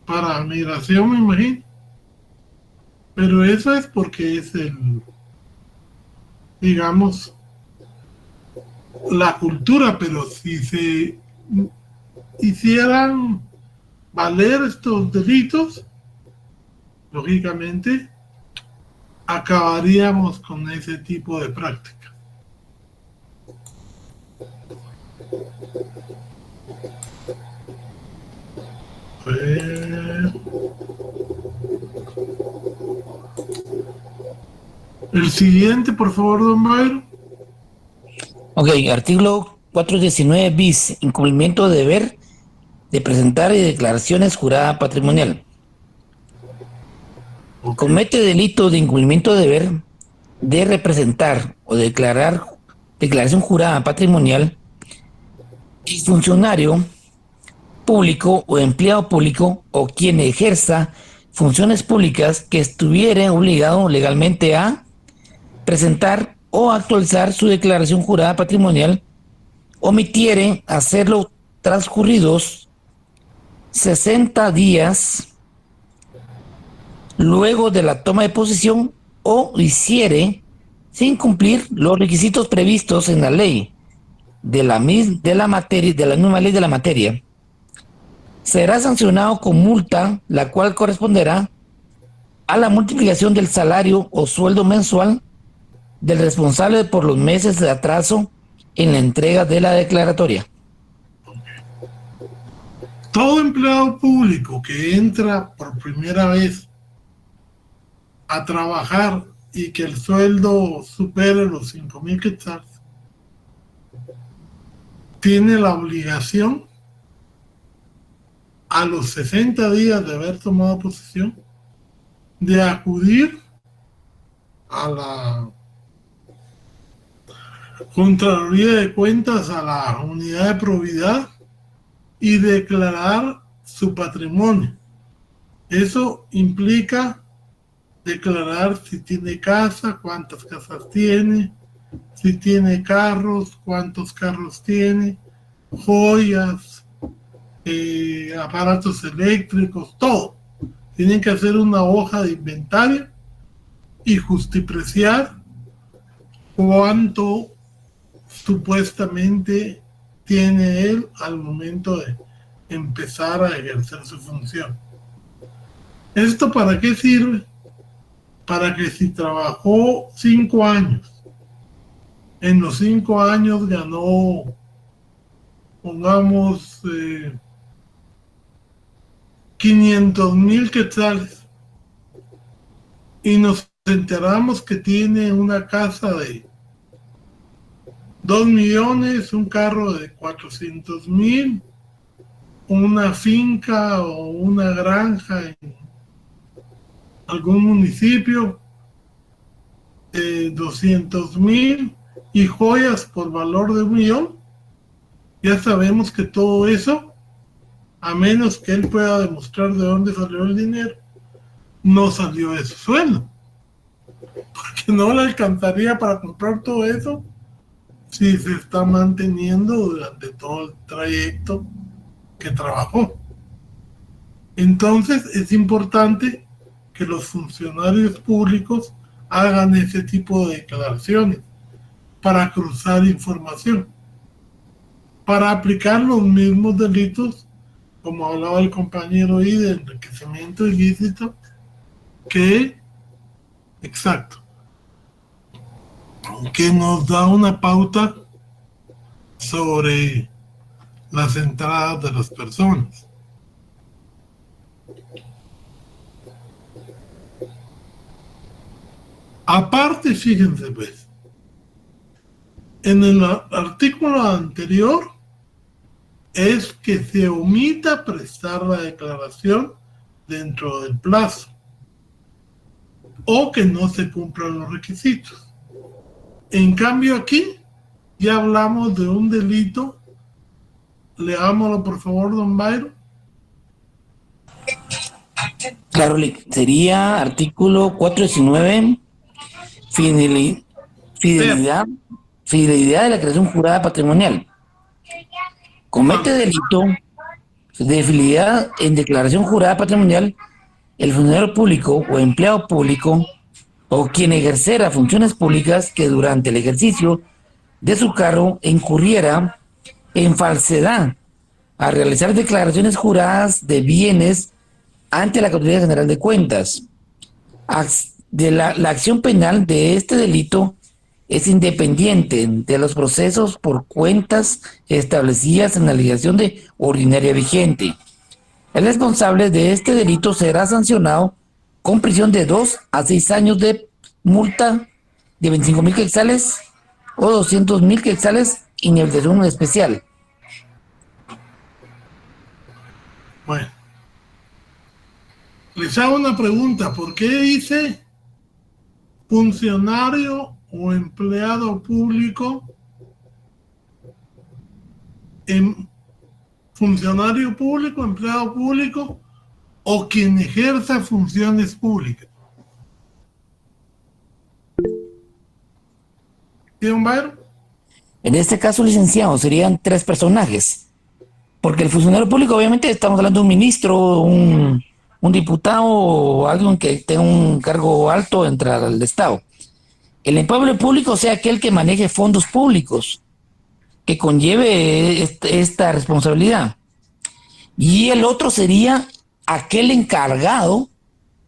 para migración, me imagino. Pero eso es porque es digamos, la cultura. Pero si se hicieran valer estos delitos, lógicamente acabaríamos con ese tipo de práctica. El siguiente, por favor, don Byron. Ok, artículo 419 bis, incumplimiento de deber de presentar declaraciones jurada patrimonial. Comete delito de incumplimiento de deber de representar o declarar declaración jurada patrimonial el funcionario público o empleado público o quien ejerza funciones públicas que estuviera obligado legalmente a presentar o actualizar su declaración jurada patrimonial, omitiere hacerlo transcurridos 60 días luego de la toma de posesión o hiciere sin cumplir los requisitos previstos en la ley de la misma ley de la materia, será sancionado con multa, la cual corresponderá a la multiplicación del salario o sueldo mensual del responsable por los meses de atraso en la entrega de la declaratoria. Todo empleado público que entra por primera vez a trabajar y que el sueldo supere los 5,000 quetzales, tiene la obligación a los 60 días de haber tomado posesión, de acudir a la Contraloría de Cuentas, a la unidad de probidad, y declarar su patrimonio. Eso implica declarar si tiene casa, cuántas casas tiene, si tiene carros, cuántos carros tiene, joyas, aparatos eléctricos, todo. Tienen que hacer una hoja de inventario y justipreciar cuánto supuestamente tiene él al momento de empezar a ejercer su función. ¿Esto para qué sirve? Para que si trabajó 5 años, en los 5 años ganó, pongamos, 500,000 quetzales, y nos enteramos que tiene una casa de 2 millones, un carro de 400,000, una finca o una granja en algún municipio de 200,000 y joyas por valor de 1,000,000. Ya sabemos que todo eso, a menos que él pueda demostrar de dónde salió el dinero, no salió de su sueldo, porque no le alcanzaría para comprar todo eso si se está manteniendo durante todo el trayecto que trabajó. Entonces es importante que los funcionarios públicos hagan ese tipo de declaraciones para cruzar información, para aplicar los mismos delitos, como hablaba el compañero ahí, de enriquecimiento ilícito, que, exacto, que nos da una pauta sobre las entradas de las personas. Aparte, fíjense pues, en el artículo anterior es que se omita prestar la declaración dentro del plazo o que no se cumplan los requisitos. En cambio aquí ya hablamos de un delito. Leámoslo por favor, don Byron. Claro, sería artículo 419, fidelidad de la creación jurada patrimonial. Comete delito de fidelidad en declaración jurada patrimonial el funcionario público o empleado público o quien ejerciera funciones públicas que durante el ejercicio de su cargo incurriera en falsedad a realizar declaraciones juradas de bienes ante la Contraloría General de Cuentas. La acción penal de este delito es independiente de los procesos por cuentas establecidas en la legislación de ordinaria vigente. El responsable de este delito será sancionado con prisión de 2 a 6 años de multa de 25,000 quetzales o 200,000 quetzales y inhabilitación especial. Bueno, les hago una pregunta. ¿Por qué dice funcionario o empleado público? Funcionario público, empleado público o quien ejerza funciones públicas. ¿Sí, don Byron? En este caso, licenciado, serían 3 personajes. Porque el funcionario público, obviamente, estamos hablando de un ministro, un diputado o alguien que tenga un cargo alto dentro del Estado. El empleado público sea aquel que maneje fondos públicos, que conlleve esta responsabilidad. Y el otro sería aquel encargado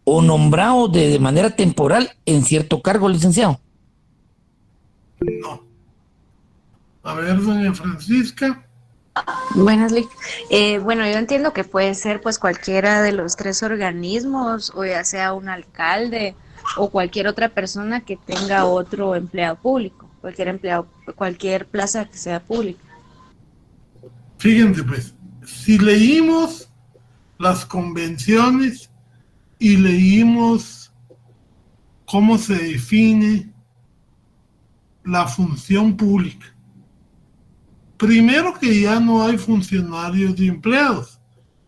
o nombrado de manera temporal en cierto cargo, licenciado. No. A ver, doña Francisca. Buenas, Lick. Bueno, yo entiendo que puede ser pues cualquiera de los 3 organismos, o ya sea un alcalde o cualquier otra persona que tenga otro empleado público, cualquier plaza que sea pública. Fíjense pues, si leímos las convenciones y leímos cómo se define la función pública. Primero que ya no hay funcionarios y empleados.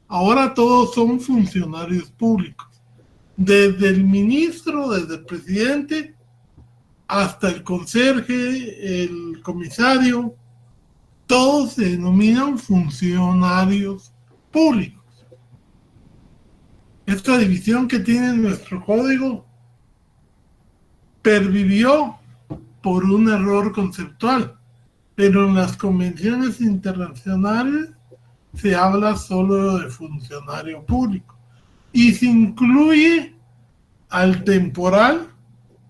Ahora todos son funcionarios públicos. Desde el ministro, desde el presidente, hasta el conserje, el comisario, todos se denominan funcionarios públicos. Esta división que tiene nuestro código pervivió por un error conceptual, pero en las convenciones internacionales se habla solo de funcionario público y se incluye al temporal,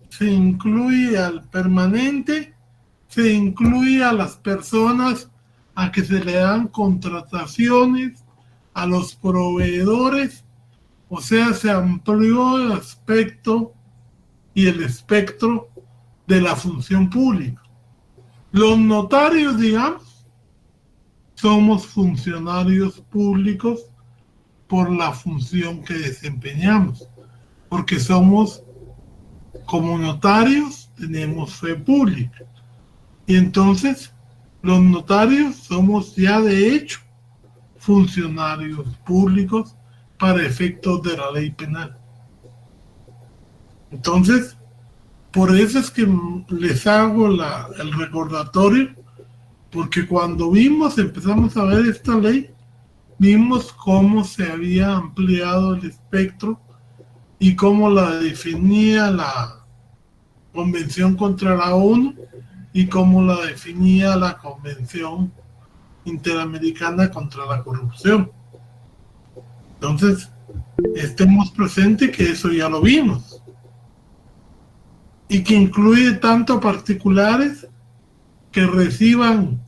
se incluye al permanente, se incluye a las personas a que se le dan contrataciones, a los proveedores, o sea, se amplió el aspecto y el espectro de la función pública. Los notarios, digamos, somos funcionarios públicos por la función que desempeñamos, porque somos, como notarios, tenemos fe pública. Y entonces, los notarios somos ya de hecho funcionarios públicos para efectos de la ley penal. Entonces, por eso es que les hago el recordatorio, porque cuando empezamos a ver esta ley, vimos cómo se había ampliado el espectro y cómo la definía la Convención contra la ONU y cómo la definía la Convención Interamericana contra la Corrupción. Entonces, estemos presentes que eso ya lo vimos y que incluye tanto a particulares que reciban,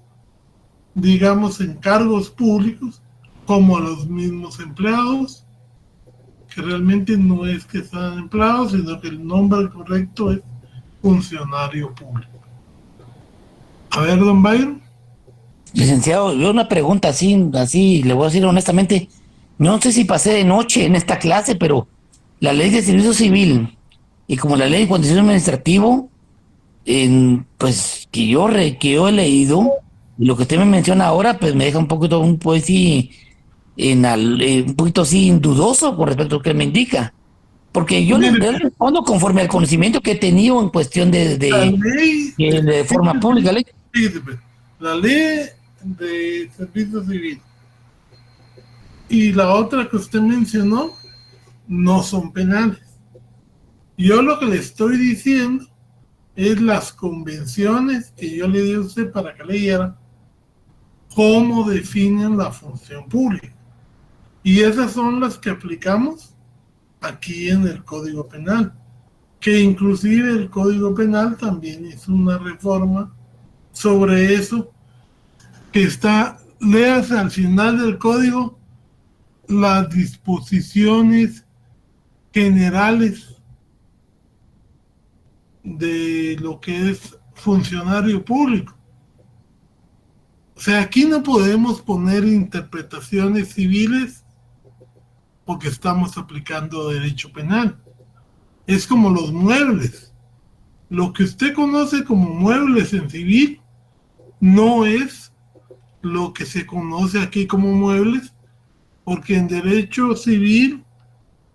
digamos, encargos públicos, como a los mismos empleados, que realmente no es que sean empleados, sino que el nombre correcto es funcionario público. A ver, don Byron. Licenciado, yo una pregunta así, le voy a decir honestamente, no sé si pasé de noche en esta clase, pero la ley de servicio civil y como la ley de condición administrativo, pues que yo he leído, lo que usted me menciona ahora, pues me deja un poquito un poquito así dudoso con respecto a lo que me indica, porque yo le respondo conforme al conocimiento que he tenido en cuestión de forma pública. La ley de servicio civil y la otra que usted mencionó no son penales. Yo lo que le estoy diciendo es las convenciones que yo le di a usted para que leyera cómo definen la función pública. Y esas son las que aplicamos aquí en el Código Penal, que inclusive el Código Penal también hizo una reforma sobre eso, que está, léase al final del código, las disposiciones generales de lo que es funcionario público. O sea, aquí no podemos poner interpretaciones civiles porque estamos aplicando derecho penal. Es como los muebles. Lo que usted conoce como muebles en civil no es lo que se conoce aquí como muebles, porque en derecho civil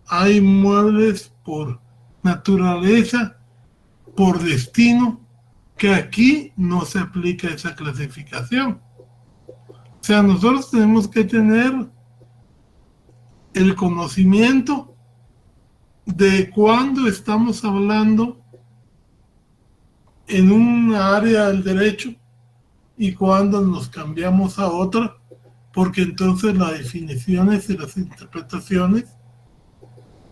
hay muebles por naturaleza, por destino, que aquí no se aplica esa clasificación. O sea, nosotros tenemos que tener el conocimiento de cuando estamos hablando en un área del derecho y cuando nos cambiamos a otra, porque entonces las definiciones y las interpretaciones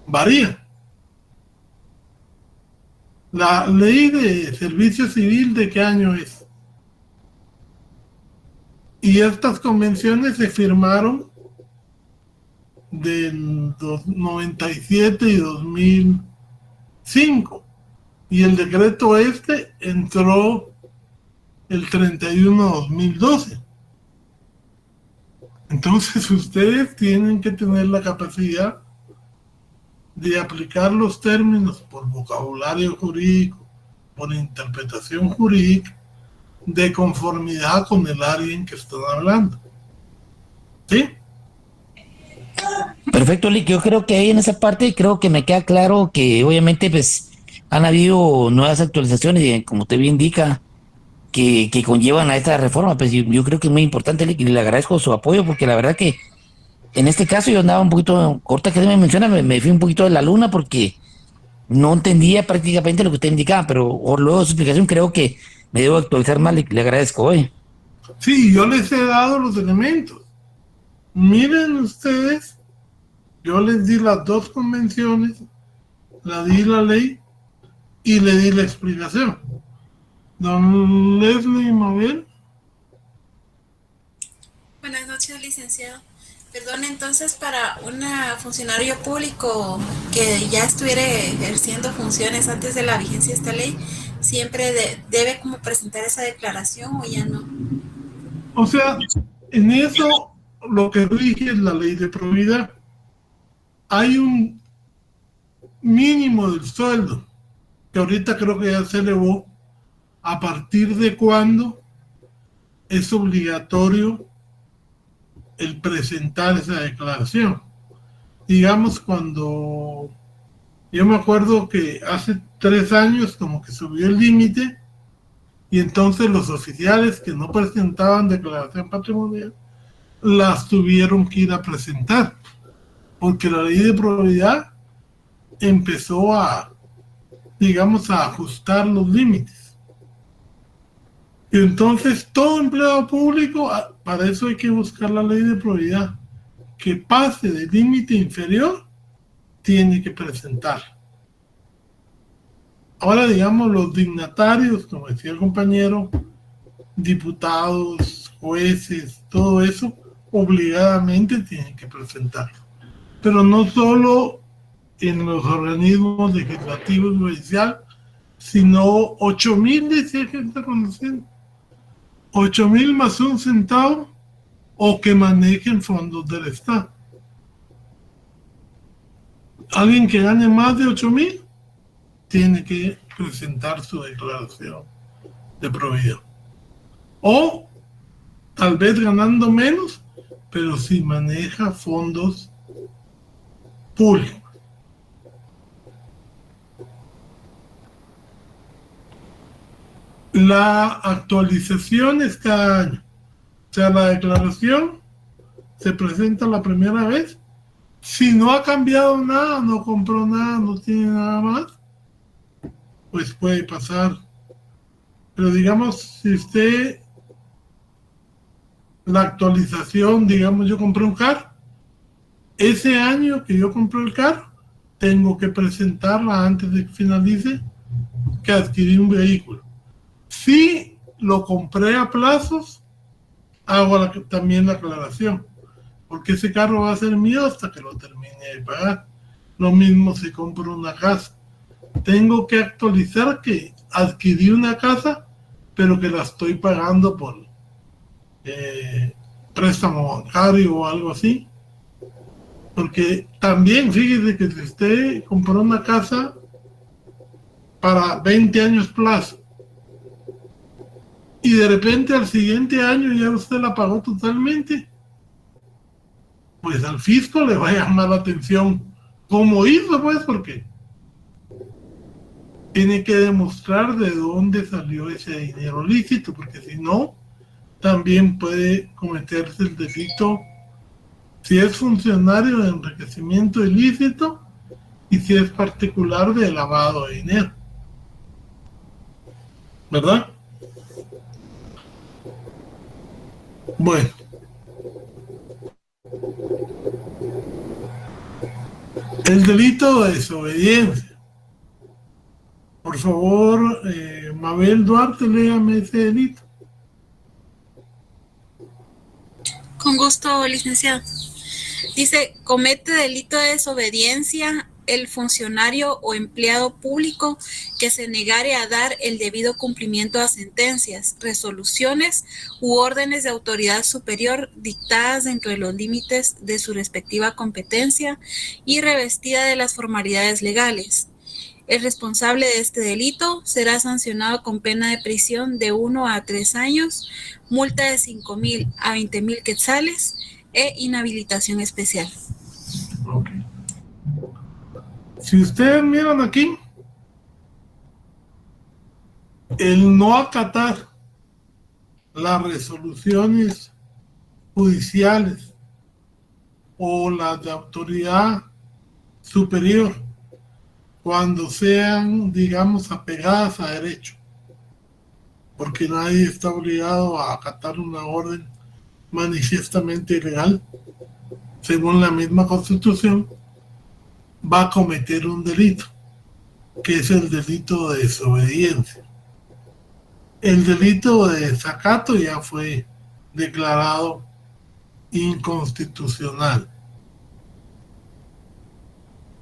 varían. La ley de servicio civil, ¿de qué año es? Y estas convenciones se firmaron del 97 y 2005. Y el decreto entró el 31 de 2012. Entonces ustedes tienen que tener la capacidad de aplicar los términos por vocabulario jurídico, por interpretación jurídica, de conformidad con el área en que están hablando. ¿Sí? Perfecto, Lick. Yo creo que ahí en esa parte creo que me queda claro que obviamente pues han habido nuevas actualizaciones y como usted bien indica que conllevan a esta reforma. Pues yo creo que es muy importante, Lick, y le agradezco su apoyo porque la verdad que en este caso yo andaba un poquito corta que me menciona, me fui un poquito de la luna porque no entendía prácticamente lo que usted indicaba, pero luego de su explicación creo que me debo actualizar más, le agradezco hoy. Sí, yo les he dado los elementos. Miren ustedes, yo les di las dos convenciones, le di la ley y le di la explicación. Don Leslie Mabel. Buenas noches, licenciado. Perdón, entonces para un funcionario público que ya estuviera ejerciendo funciones antes de la vigencia de esta ley, ¿siempre debe como presentar esa declaración o ya no? O sea, en eso lo que rige es la ley de probidad. Hay un mínimo del sueldo, que ahorita creo que ya se elevó, a partir de cuándo es obligatorio el presentar esa declaración. Digamos, cuando yo me acuerdo que hace 3 años como que subió el límite y entonces los oficiales que no presentaban declaración patrimonial las tuvieron que ir a presentar porque la ley de probidad empezó a, digamos, a ajustar los límites. Y entonces todo empleado público, para eso hay que buscar la ley de probidad, que pase del límite inferior, tiene que presentar. Ahora, digamos, los dignatarios, como decía el compañero, diputados, jueces, todo eso, obligadamente tienen que presentarlo. Pero no solo en los organismos legislativos y judicial, sino 8,000, decía que está conociendo. 8,000 más un centavo o que manejen fondos del Estado. Alguien que gane más de 8,000 tiene que presentar su declaración de probidad. O tal vez ganando menos, pero si maneja fondos públicos. La actualización es cada año. O sea, la declaración se presenta la primera vez. Si no ha cambiado nada, no compró nada, no tiene nada más, pues puede pasar. Pero digamos, si usted, la actualización, digamos, yo compré un carro, ese año que yo compré el carro, tengo que presentarla antes de que finalice que adquirí un vehículo. Si lo compré a plazos, hago también la aclaración, porque ese carro va a ser mío hasta que lo termine de pagar. Lo mismo si compro una casa. Tengo que actualizar que adquirí una casa, pero que la estoy pagando por préstamo bancario o algo así. Porque también, fíjese que si usted compró una casa para 20 años plazo, y de repente al siguiente año ya usted la pagó totalmente, pues al fisco le va a llamar la atención cómo hizo, pues, porque tiene que demostrar de dónde salió ese dinero lícito, porque si no, también puede cometerse el delito si es funcionario de enriquecimiento ilícito y si es particular de lavado de dinero, ¿verdad? Bueno, el delito de desobediencia. Por favor, Mabel Duarte, léame ese delito. Con gusto, licenciado. Dice, comete delito de desobediencia el funcionario o empleado público que se negare a dar el debido cumplimiento a sentencias, resoluciones u órdenes de autoridad superior dictadas dentro de los límites de su respectiva competencia y revestida de las formalidades legales. El responsable de este delito será sancionado con pena de prisión de 1 a 3 años, multa de 5,000 a 20,000 quetzales e inhabilitación especial. Si ustedes miran aquí, el no acatar las resoluciones judiciales o las de autoridad superior, cuando sean, digamos, apegadas a derecho, porque nadie está obligado a acatar una orden manifiestamente ilegal, según la misma Constitución, va a cometer un delito, que es el delito de desobediencia. El delito de desacato ya fue declarado inconstitucional.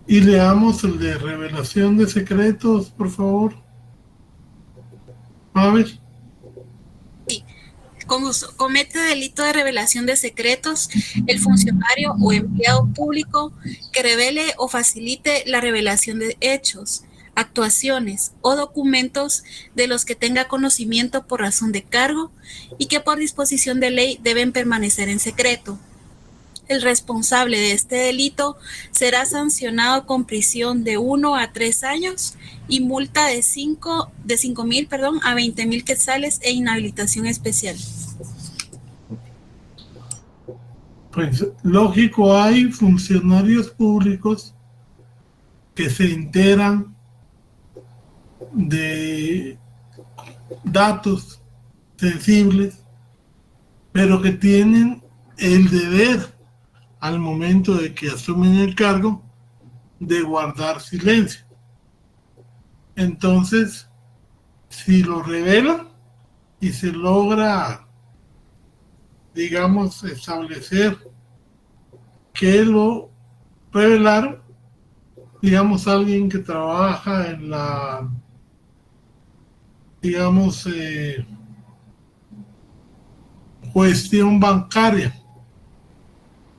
Y leamos el de revelación de secretos, por favor. A ver. Como comete delito de revelación de secretos, el funcionario o empleado público que revele o facilite la revelación de hechos, actuaciones o documentos de los que tenga conocimiento por razón de cargo y que por disposición de ley deben permanecer en secreto. El responsable de este delito será sancionado con prisión de 1 a 3 años y multa de 5,000 a 20,000 quetzales e inhabilitación especial. Pues lógico, hay funcionarios públicos que se enteran de datos sensibles, pero que tienen el deber al momento de que asumen el cargo de guardar silencio. Entonces, si lo revelan y se logra, digamos, establecer que lo revelaron, digamos, alguien que trabaja en la, digamos, cuestión bancaria,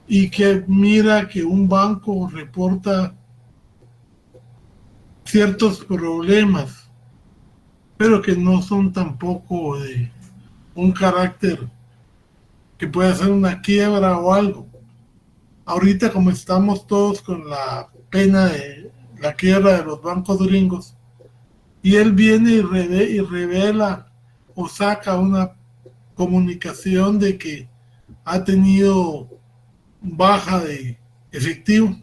y que mira que un banco reporta ciertos problemas, pero que no son tampoco de un carácter que pueda ser una quiebra o algo. Ahorita, como estamos todos con la pena de la quiebra de los bancos gringos, y él viene y revela o saca una comunicación de que ha tenido baja de efectivo,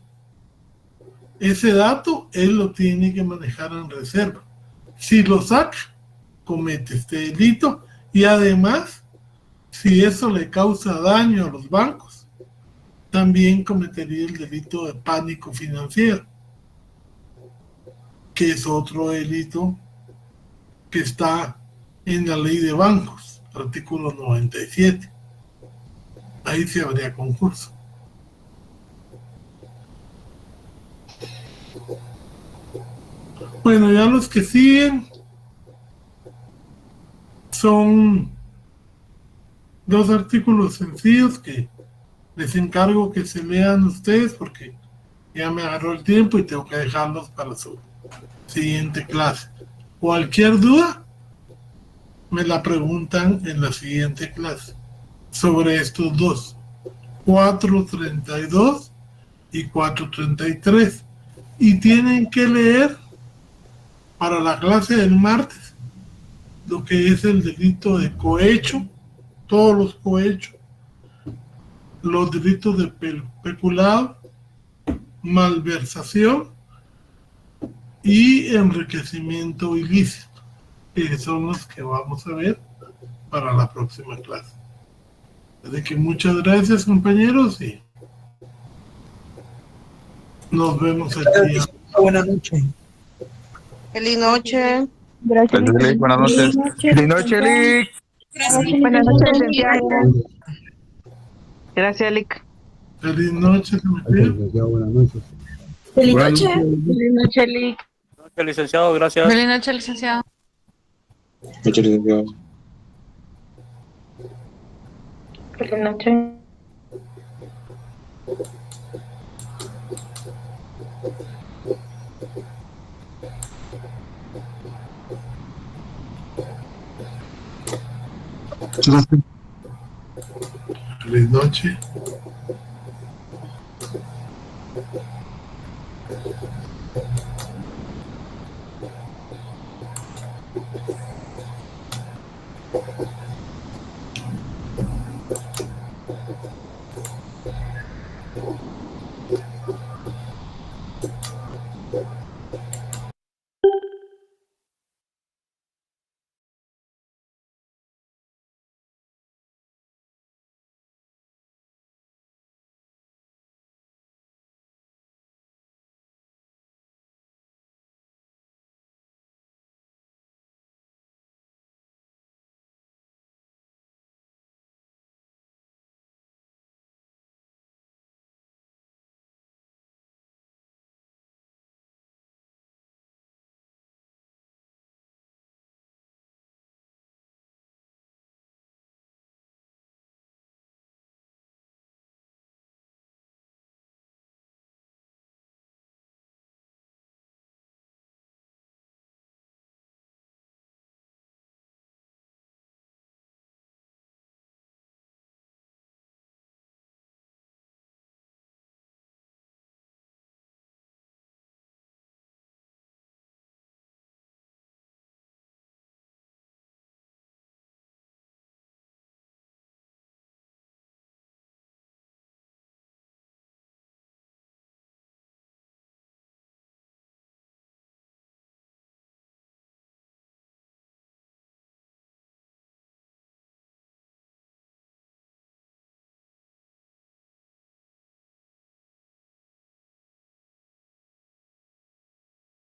ese dato él lo tiene que manejar en reserva. Si lo saca, comete este delito, y además, si eso le causa daño a los bancos, también cometería el delito de pánico financiero, que es otro delito que está en la ley de bancos, artículo 97. Ahí sí habría concurso. Bueno, ya los que siguen son 2 artículos sencillos que les encargo que se lean ustedes porque ya me agarró el tiempo y tengo que dejarlos para su siguiente clase. Cualquier duda me la preguntan en la siguiente clase sobre estos 2, 432 y 433, y tienen que leer para la clase del martes lo que es el delito de cohecho, todos los cohechos, los delitos de peculado, malversación y enriquecimiento ilícito, que son los que vamos a ver para la próxima clase. Así que muchas gracias, compañeros, y nos vemos aquí. Buenas noches. Feliz noche. Gracias. Buenas noches. Feliz noche, Lick. Buenas noches, licenciado. Gracias, Lick. Feliz noche, se me cuida. Buenas noches. Feliz Buenas noche. noches. Feliz noche, Lick. Licenciado, gracias. Feliz noche, licenciado. Muchas gracias. Feliz noche. Feliz noche.